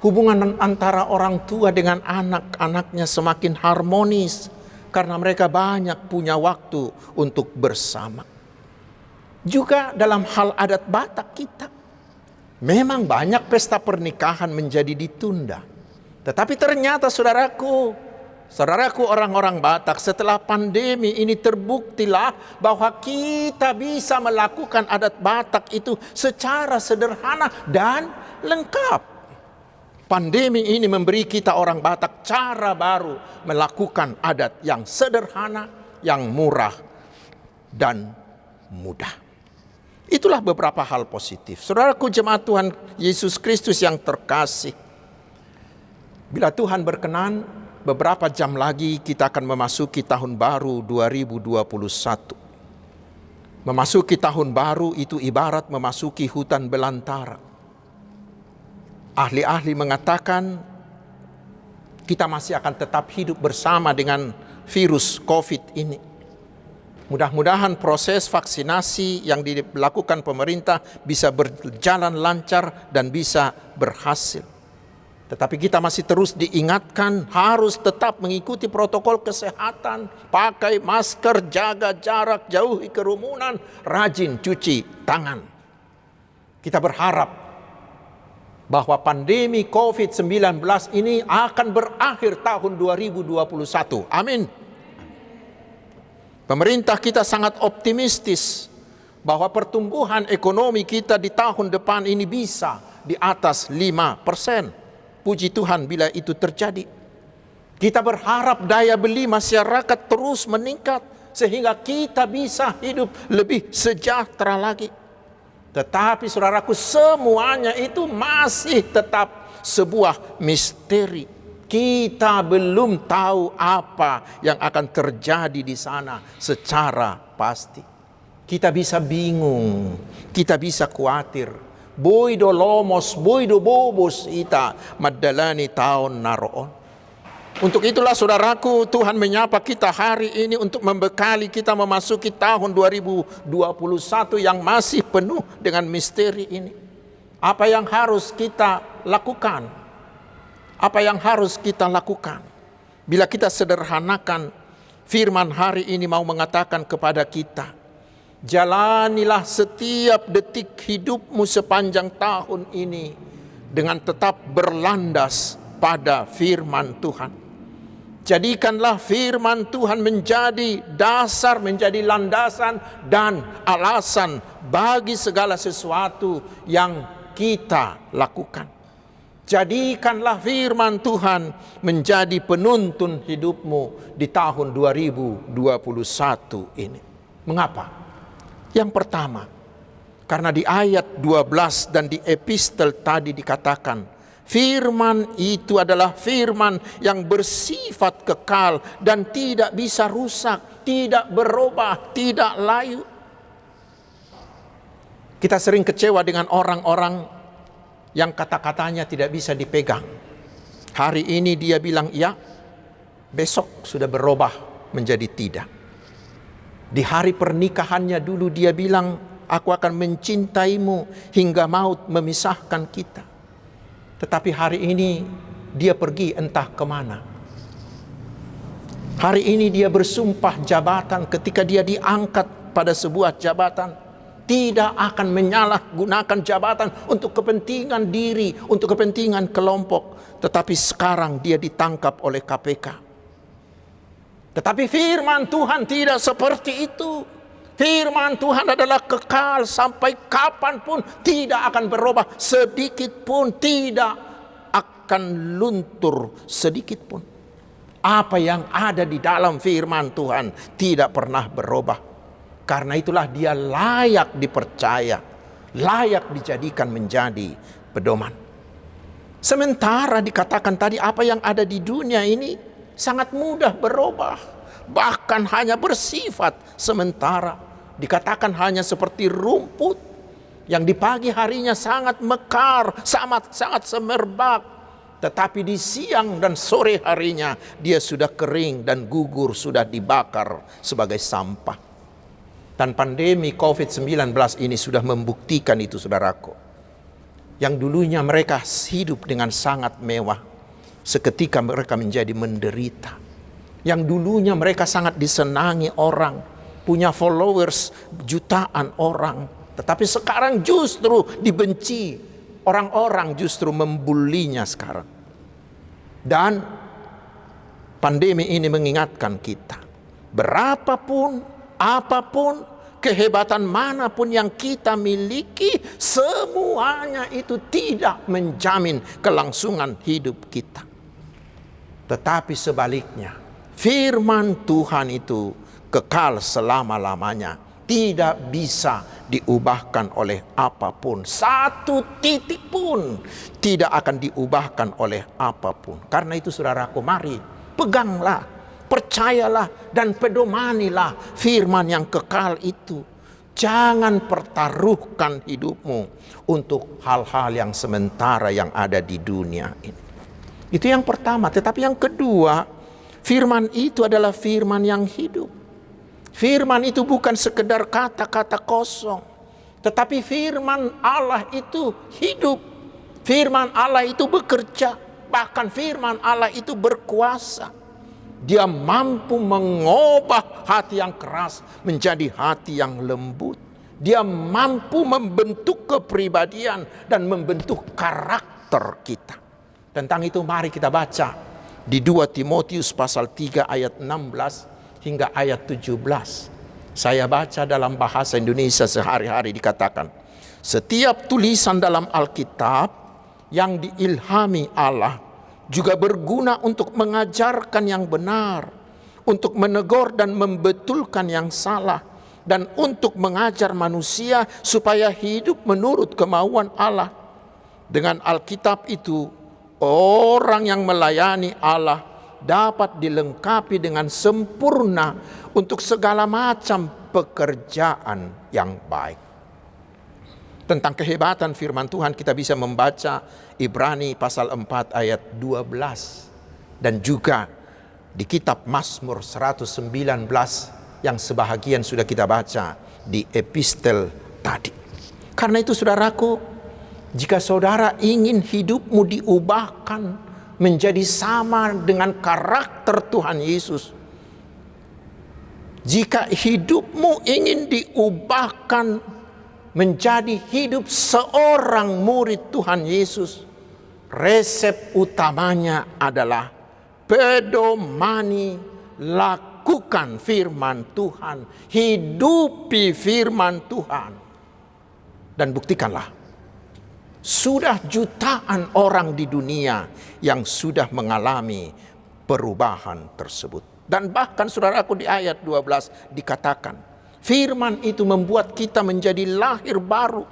hubungan antara orang tua dengan anak-anaknya semakin harmonis karena mereka banyak punya waktu untuk bersama. Juga dalam hal adat Batak kita, memang banyak pesta pernikahan menjadi ditunda. Tetapi ternyata saudaraku orang-orang Batak, setelah pandemi ini terbuktilah bahwa kita bisa melakukan adat Batak itu secara sederhana dan lengkap. Pandemi ini memberi kita orang Batak cara baru melakukan adat yang sederhana, yang murah dan mudah. Itulah beberapa hal positif. Saudaraku jemaat Tuhan Yesus Kristus yang terkasih, bila Tuhan berkenan, beberapa jam lagi kita akan memasuki tahun baru 2021. Memasuki tahun baru itu ibarat memasuki hutan belantara. Ahli-ahli mengatakan kita masih akan tetap hidup bersama dengan virus COVID ini. Mudah-mudahan proses vaksinasi yang dilakukan pemerintah bisa berjalan lancar dan bisa berhasil. Tetapi kita masih terus diingatkan harus tetap mengikuti protokol kesehatan, pakai masker, jaga jarak, jauhi kerumunan, rajin cuci tangan. Kita berharap bahwa pandemi COVID-19 ini akan berakhir tahun 2021. Amin. Pemerintah kita sangat optimistis bahwa pertumbuhan ekonomi kita di tahun depan ini bisa di atas 5%. Puji Tuhan bila itu terjadi. Kita berharap daya beli masyarakat terus meningkat sehingga kita bisa hidup lebih sejahtera lagi. Tetapi saudaraku, semuanya itu masih tetap sebuah misteri. Kita belum tahu apa yang akan terjadi di sana secara pasti. Kita bisa bingung, kita bisa khawatir. Boy do lomos, boy do bobos ita madalani taon naroon. Untuk itulah saudaraku, Tuhan menyapa kita hari ini untuk membekali kita memasuki tahun 2021 yang masih penuh dengan misteri ini. Apa yang harus kita lakukan? Apa yang harus kita lakukan? Bila kita sederhanakan, firman hari ini mau mengatakan kepada kita, jalanilah setiap detik hidupmu sepanjang tahun ini dengan tetap berlandas pada firman Tuhan. Jadikanlah firman Tuhan menjadi dasar, menjadi landasan dan alasan bagi segala sesuatu yang kita lakukan. Jadikanlah firman Tuhan menjadi penuntun hidupmu di tahun 2021 ini. Mengapa? Yang pertama, karena di ayat 12 dan di epistel tadi dikatakan, firman itu adalah firman yang bersifat kekal dan tidak bisa rusak, tidak berubah, tidak layu. Kita sering kecewa dengan orang-orang yang kata-katanya tidak bisa dipegang. Hari ini dia bilang iya, besok sudah berubah menjadi tidak. Di hari pernikahannya dulu dia bilang, aku akan mencintaimu hingga maut memisahkan kita. Tetapi hari ini dia pergi entah kemana. Hari ini dia bersumpah jabatan ketika dia diangkat pada sebuah jabatan. Tidak akan menyalahgunakan jabatan untuk kepentingan diri, untuk kepentingan kelompok. Tetapi sekarang dia ditangkap oleh KPK. Tetapi firman Tuhan tidak seperti itu. Firman Tuhan adalah kekal sampai kapanpun, tidak akan berubah sedikit pun, tidak akan luntur sedikit pun. Apa yang ada di dalam firman Tuhan tidak pernah berubah. Karena itulah dia layak dipercaya, layak dijadikan menjadi pedoman. Sementara dikatakan tadi apa yang ada di dunia ini sangat mudah berubah, bahkan hanya bersifat sementara. Dikatakan hanya seperti rumput yang di pagi harinya sangat mekar, sangat semerbak, tetapi di siang dan sore harinya dia sudah kering dan gugur, sudah dibakar sebagai sampah. Dan pandemi COVID-19 ini sudah membuktikan itu, saudaraku. Yang dulunya mereka hidup dengan sangat mewah, seketika mereka menjadi menderita. Yang dulunya mereka sangat disenangi orang, punya followers jutaan orang. Tetapi sekarang justru dibenci. Orang-orang justru membulinya sekarang. Dan pandemi ini mengingatkan kita, berapapun, apapun, kehebatan manapun yang kita miliki, semuanya itu tidak menjamin kelangsungan hidup kita. Tetapi sebaliknya, firman Tuhan itu kekal selama-lamanya, tidak bisa diubahkan oleh apapun. Satu titik pun tidak akan diubahkan oleh apapun. Karena itu saudaraku, mari peganglah, percayalah, dan pedomanilah firman yang kekal itu. Jangan pertaruhkan hidupmu untuk hal-hal yang sementara yang ada di dunia ini. Itu yang pertama. Tetapi yang kedua, firman itu adalah firman yang hidup. Firman itu bukan sekedar kata-kata kosong, tetapi firman Allah itu hidup. Firman Allah itu bekerja, bahkan firman Allah itu berkuasa. Dia mampu mengubah hati yang keras menjadi hati yang lembut. Dia mampu membentuk kepribadian dan membentuk karakter kita. Tentang itu mari kita baca di 2 Timotius pasal 3 ayat 16 hingga ayat 17. Saya baca dalam bahasa Indonesia sehari-hari, dikatakan, setiap tulisan dalam Alkitab yang diilhami Allah juga berguna untuk mengajarkan yang benar, untuk menegur dan membetulkan yang salah, dan untuk mengajar manusia supaya hidup menurut kemauan Allah. Dengan Alkitab itu, orang yang melayani Allah dapat dilengkapi dengan sempurna untuk segala macam pekerjaan yang baik. Tentang kehebatan firman Tuhan kita bisa membaca Ibrani pasal 4 ayat 12. Dan juga di kitab Mazmur 119 yang sebahagian sudah kita baca di epistel tadi. Karena itu saudaraku, jika saudara ingin hidupmu diubahkan menjadi sama dengan karakter Tuhan Yesus, jika hidupmu ingin diubahkan menjadi hidup seorang murid Tuhan Yesus, resep utamanya adalah pedomani, lakukan firman Tuhan, hidupi firman Tuhan, dan buktikanlah. Sudah jutaan orang di dunia yang sudah mengalami perubahan tersebut. Dan bahkan saudaraku di ayat 12 dikatakan, firman itu membuat kita menjadi lahir baru,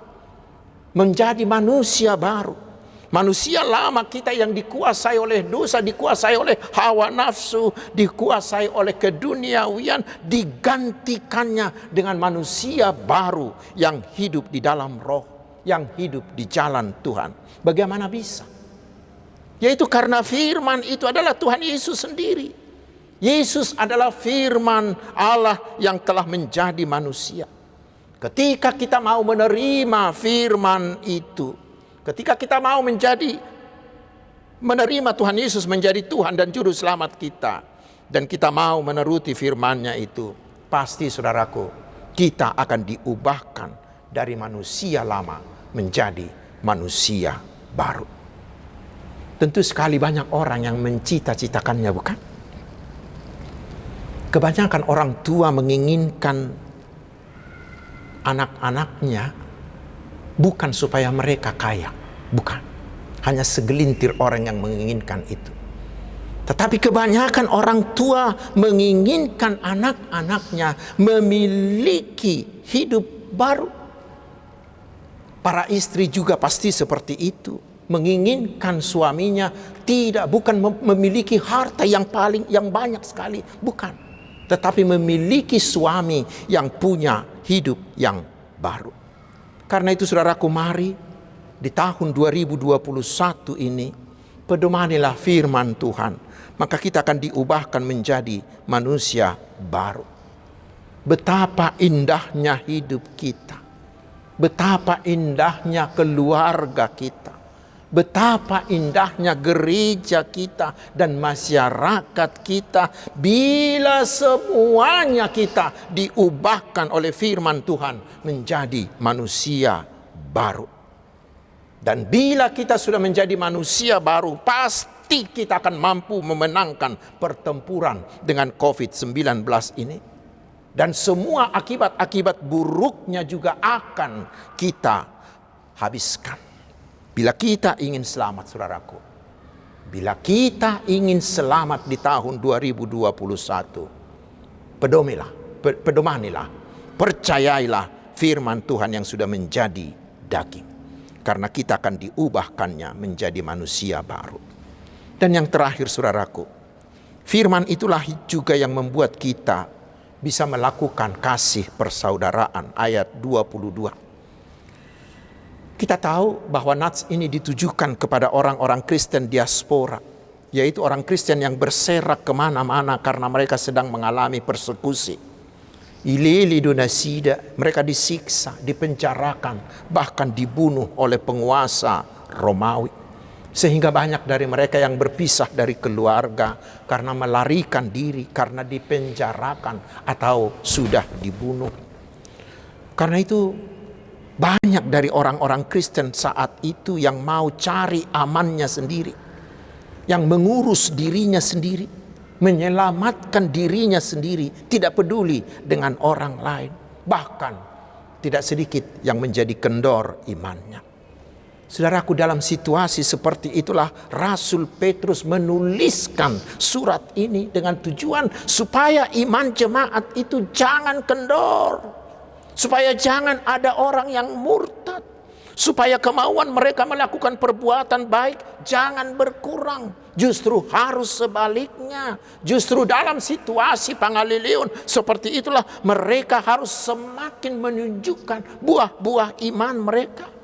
menjadi manusia baru. Manusia lama kita yang dikuasai oleh dosa, dikuasai oleh hawa nafsu, dikuasai oleh keduniawian, digantikannya dengan manusia baru yang hidup di dalam roh, yang hidup di jalan Tuhan. Bagaimana bisa? Yaitu karena firman itu adalah Tuhan Yesus sendiri. Yesus adalah firman Allah yang telah menjadi manusia. Ketika kita mau menerima firman itu, ketika kita mau menerima Tuhan Yesus menjadi Tuhan dan Juru Selamat kita, dan kita mau menuruti firman-Nya itu, pasti saudaraku, kita akan diubahkan dari manusia lama menjadi manusia baru. Tentu sekali banyak orang yang mencita-citakannya, bukan? Kebanyakan orang tua menginginkan anak-anaknya bukan supaya mereka kaya, bukan. Hanya segelintir orang yang menginginkan itu. Tetapi kebanyakan orang tua menginginkan anak-anaknya memiliki hidup baru. Para istri juga pasti seperti itu, menginginkan suaminya bukan memiliki harta yang banyak sekali, bukan. Tetapi memiliki suami yang punya hidup yang baru. Karena itu saudaraku, mari di tahun 2021 ini pedomanilah firman Tuhan, maka kita akan diubahkan menjadi manusia baru. Betapa indahnya hidup kita, betapa indahnya keluarga kita, betapa indahnya gereja kita dan masyarakat kita bila semuanya kita diubahkan oleh firman Tuhan menjadi manusia baru. Dan bila kita sudah menjadi manusia baru, pasti kita akan mampu memenangkan pertempuran dengan COVID-19 ini. Dan semua akibat-akibat buruknya juga akan kita habiskan. Bila kita ingin selamat, saudaraku, bila kita ingin selamat di tahun 2021, pedomanilah, percayailah firman Tuhan yang sudah menjadi daging. Karena kita akan diubahkannya menjadi manusia baru. Dan yang terakhir, saudaraku, Firman itulah juga yang membuat kita bisa melakukan kasih persaudaraan. Ayat 22. Kita tahu bahwa nats ini ditujukan kepada orang-orang Kristen diaspora, yaitu orang Kristen yang berserak kemana-mana karena mereka sedang mengalami persekusi. Ilili donasida, mereka disiksa, dipenjarakan, bahkan dibunuh oleh penguasa Romawi. Sehingga banyak dari mereka yang berpisah dari keluarga karena melarikan diri, karena dipenjarakan atau sudah dibunuh. Karena itu banyak dari orang-orang Kristen saat itu yang mau cari amannya sendiri, yang mengurus dirinya sendiri, menyelamatkan dirinya sendiri, tidak peduli dengan orang lain. Bahkan tidak sedikit yang menjadi kendor imannya. Saudaraku, dalam situasi seperti itulah Rasul Petrus menuliskan surat ini dengan tujuan supaya iman jemaat itu jangan kendor, supaya jangan ada orang yang murtad, supaya kemauan mereka melakukan perbuatan baik jangan berkurang, justru harus sebaliknya. Justru dalam situasi Panggaliliun seperti itulah mereka harus semakin menunjukkan buah-buah iman mereka.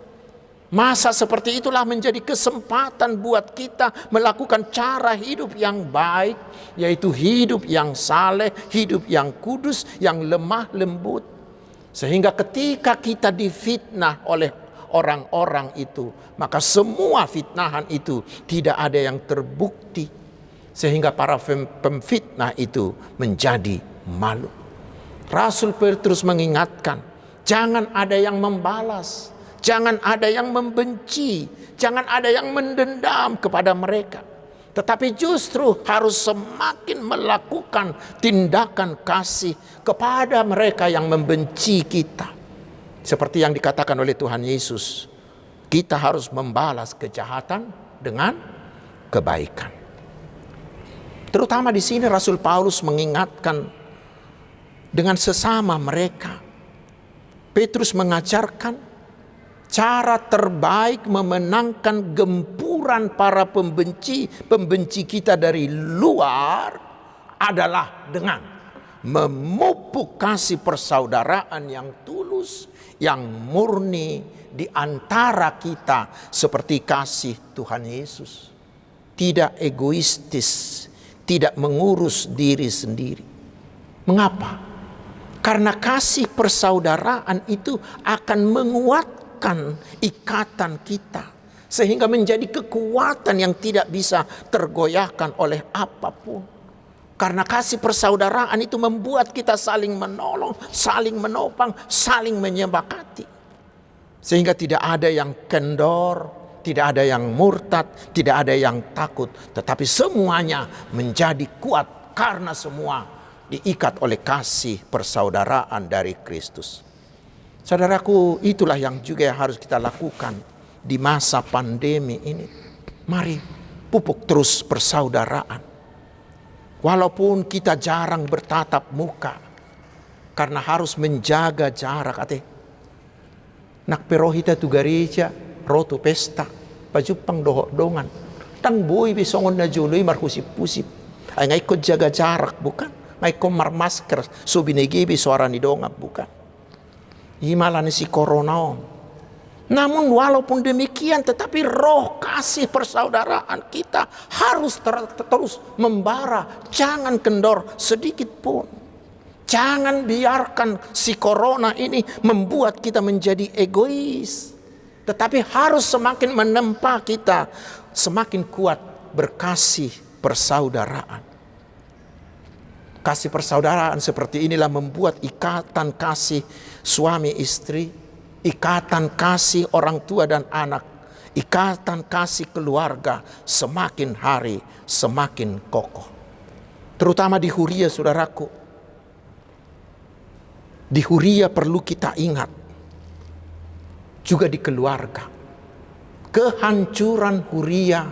Masa seperti itulah menjadi kesempatan buat kita melakukan cara hidup yang baik, yaitu hidup yang saleh, hidup yang kudus, yang lemah lembut. Sehingga ketika kita difitnah oleh orang-orang itu, maka semua fitnahan itu tidak ada yang terbukti, sehingga para pemfitnah itu menjadi malu. Rasul Petrus mengingatkan, jangan ada yang membalas, jangan ada yang membenci, jangan ada yang mendendam kepada mereka. Tetapi justru harus semakin melakukan tindakan kasih kepada mereka yang membenci kita. Seperti yang dikatakan oleh Tuhan Yesus, kita harus membalas kejahatan dengan kebaikan. Terutama di sini Rasul Paulus mengingatkan dengan sesama mereka. Petrus mengajarkan cara terbaik memenangkan gempuran para pembenci kita dari luar adalah dengan memupuk kasih persaudaraan yang tulus, yang murni di antara kita seperti kasih Tuhan Yesus. Tidak egoistis, tidak mengurus diri sendiri. Mengapa? Karena kasih persaudaraan itu akan menguatkan ikatan kita, sehingga menjadi kekuatan yang tidak bisa tergoyahkan oleh apapun. Karena kasih persaudaraan itu membuat kita saling menolong, saling menopang, saling menyemangati, sehingga tidak ada yang kendor, tidak ada yang murtad, tidak ada yang takut, tetapi semuanya menjadi kuat karena semua diikat oleh kasih persaudaraan dari Kristus. Saudaraku, itulah yang juga harus kita lakukan di masa pandemi ini. Mari pupuk terus persaudaraan. Walaupun kita jarang bertatap muka, karena harus menjaga jarak. Nak perohita tu gereja, rotu pesta, pajupang dohok-dongan. Tang boy bisongon na juloy marhusip-pusip. Ay ngay ko jaga jarak, bukan? Ngay ko marmasker, so binigibi suara ni dongap, bukan? Himalan si corona. Namun walaupun demikian, tetapi roh kasih persaudaraan kita harus terus membara. Jangan kendor sedikit pun. Jangan biarkan si corona ini membuat kita menjadi egois. Tetapi harus semakin menempa kita semakin kuat berkasih persaudaraan. Kasih persaudaraan seperti inilah membuat ikatan kasih suami istri, ikatan kasih orang tua dan anak, ikatan kasih keluarga semakin hari semakin kokoh. Terutama di Huria, saudaraku. Di Huria perlu kita ingat, juga di keluarga. Kehancuran Huria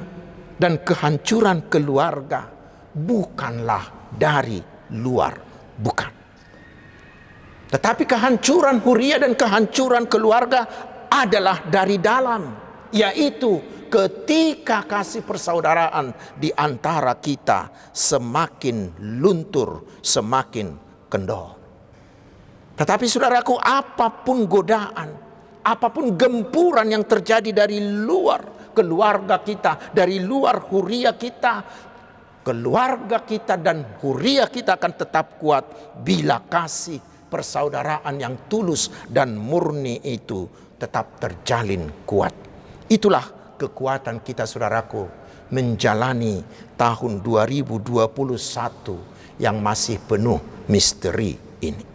dan kehancuran keluarga bukanlah dari luar, bukan. Tetapi kehancuran Huria dan kehancuran keluarga adalah dari dalam, yaitu ketika kasih persaudaraan di antara kita semakin luntur, semakin kendor. Tetapi saudaraku, apapun godaan, apapun gempuran yang terjadi dari luar keluarga kita, dari luar huria kita, keluarga kita dan huria kita akan tetap kuat bila kasih persaudaraan yang tulus dan murni itu tetap terjalin kuat. Itulah kekuatan kita saudaraku menjalani tahun 2021 yang masih penuh misteri ini.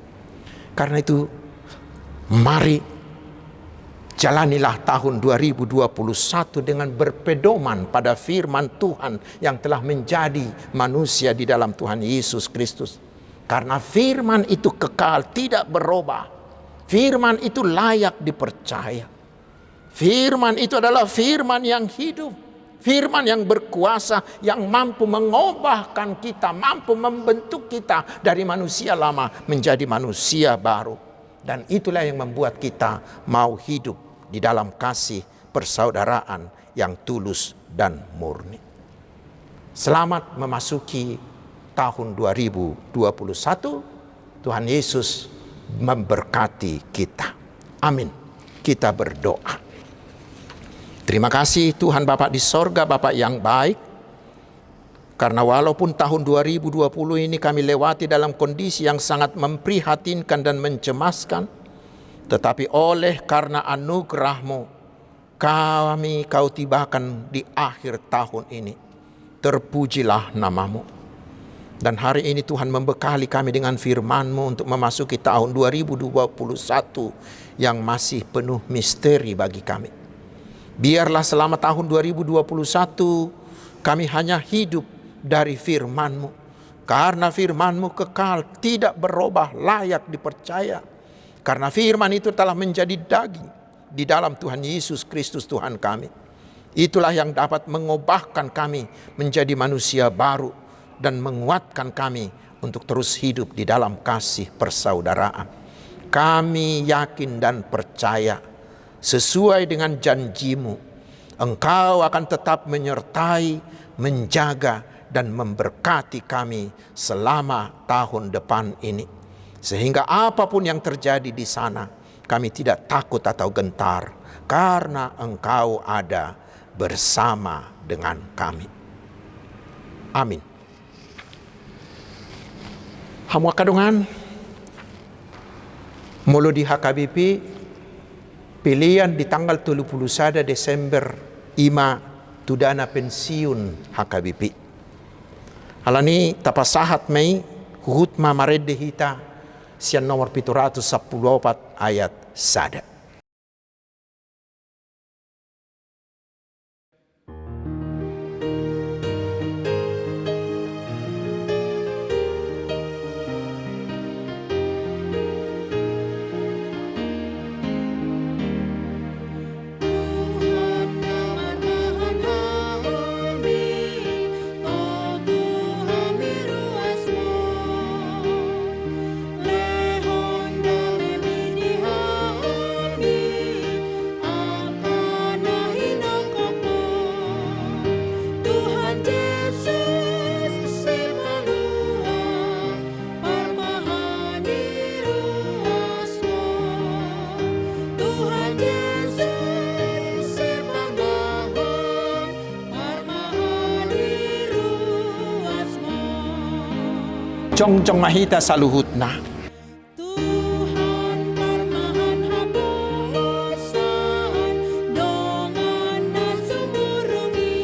Karena itu mari jalanilah tahun 2021 dengan berpedoman pada firman Tuhan yang telah menjadi manusia di dalam Tuhan Yesus Kristus. Karena firman itu kekal, tidak berubah. Firman itu layak dipercaya. Firman itu adalah firman yang hidup. Firman yang berkuasa, yang mampu mengubahkan kita, mampu membentuk kita dari manusia lama menjadi manusia baru. Dan itulah yang membuat kita mau hidup di dalam kasih persaudaraan yang tulus dan murni. Selamat memasuki tahun 2021, Tuhan Yesus memberkati kita. Amin. Kita berdoa. Terima kasih Tuhan Bapa di sorga, Bapa yang baik. Karena walaupun tahun 2020 ini kami lewati dalam kondisi yang sangat memprihatinkan dan mencemaskan, tetapi oleh karena anugerah-Mu, Kau tibakan di akhir tahun ini. Terpujilah nama-Mu. Dan hari ini Tuhan membekali kami dengan firman-Mu untuk memasuki tahun 2021 yang masih penuh misteri bagi kami. Biarlah selama tahun 2021 kami hanya hidup dari firman-Mu. Karena firman-Mu kekal, tidak berubah, layak dipercaya. Karena firman itu telah menjadi daging di dalam Tuhan Yesus Kristus Tuhan kami. Itulah yang dapat mengubahkan kami menjadi manusia baru dan menguatkan kami untuk terus hidup di dalam kasih persaudaraan. Kami yakin dan percaya sesuai dengan janji-Mu, Engkau akan tetap menyertai, menjaga, dan memberkati kami selama tahun depan ini. Sehingga apapun yang terjadi di sana, kami tidak takut atau gentar, karena Engkau ada bersama dengan kami. Amin. Hamu kadungan mulu di HKBP pilihan di tanggal 31 Desember 5 tudana pensiun HKBP. Alani tapasahat mei hutma marede hita sian nomor 714 ayat sada. Jong mahita saluhutna. Tuhan permahan hapusan dongan na sumurungi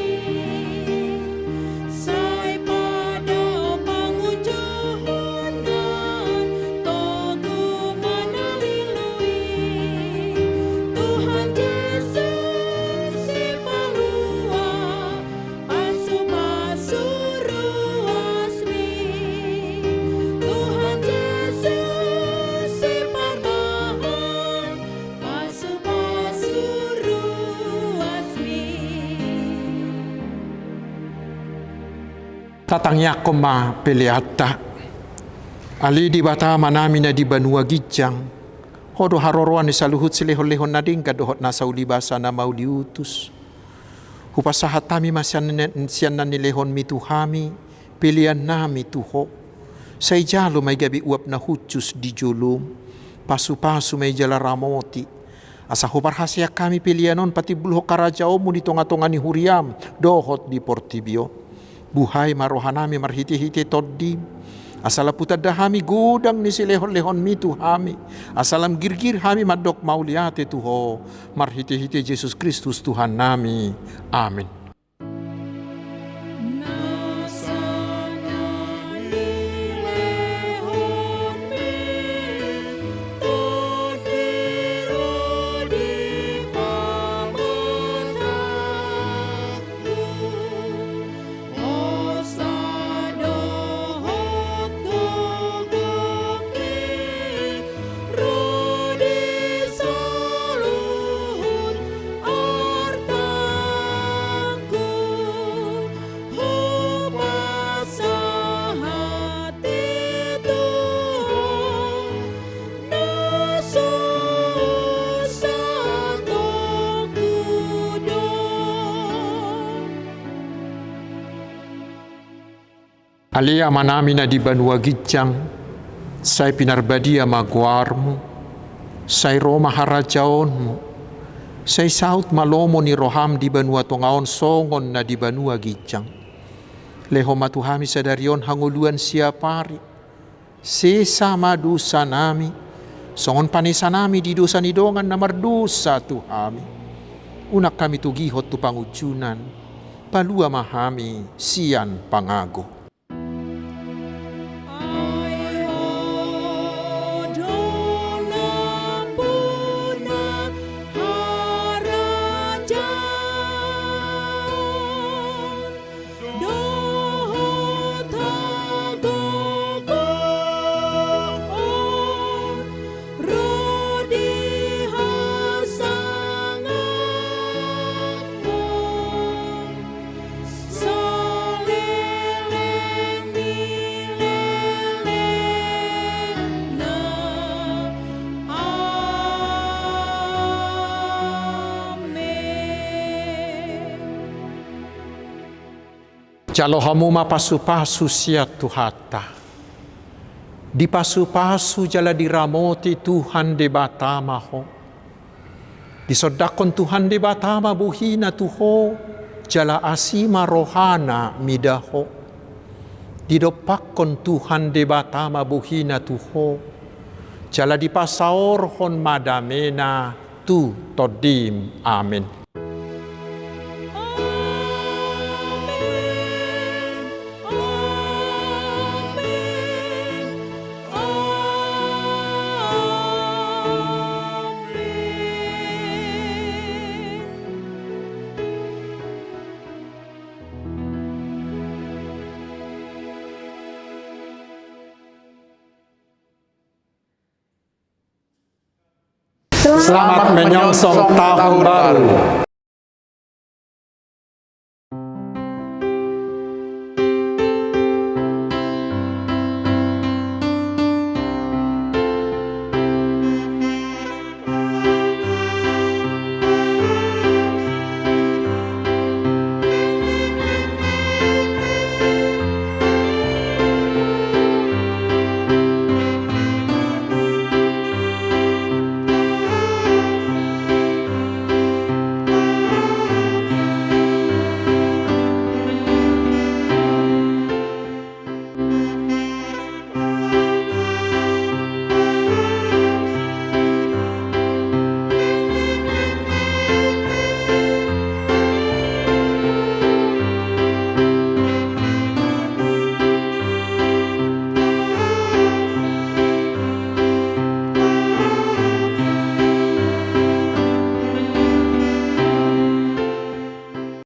say pada pangunjuhunan togu manalilui Tuhan Yesus si palua pasu-pasu ruasmi Tuhan Yesus si parmahan pasu-pasu ruasmi Tatangnya koma peleata ali di bata manami na di banua gijang hodo haroroan ni saluhut silehon-lehon na ding kadohot na sauli basa na mau diutus Hupasahat tami siyan ni lehon mi tuhami, pilihan nami tuho. Say jalo may gabi uap na hutsus di julum, pasu-pasu may jala ramoti. Asa huparhasya kami pilihanon pati buluh karajao mo di tonga-tonga ni huriam, dohot di portibio. Buhay marohanami marhiti-hiti toddi. Asala putadahami gudang ni si lehon-lehon mi tuhami. Asalam girgir hami madok mauliate tuho. Marhiti-hiti Yesus Kristus Tuhan nami. Amin. Alia manami na di Banua Gijang, say pinarbadia maguarmo, say Roma harajaonmo, say saut malomo ni roham di Banua Tongaon songon na di Banua Gijang. Leho matuhami sadarion hanguluan siapari, sesa madusa nami, songon panisa nami di dosa nidongan na mardusa tuhami. Unak kami tugihot tu pangujunan, palua mahami sian pangago. Jalo hamu mapasu-pasu siat tuhata. Di pasu-pasu jala diramoti Tuhan de batama ho. Disodakon Tuhan de batama buhina tuho. Jala asima rohana midaho. Didopakon Tuhan de batama buhina tuho. Jala dipasaorhon madamena tu todim. Amin. Selamat menyongsong tahun baru.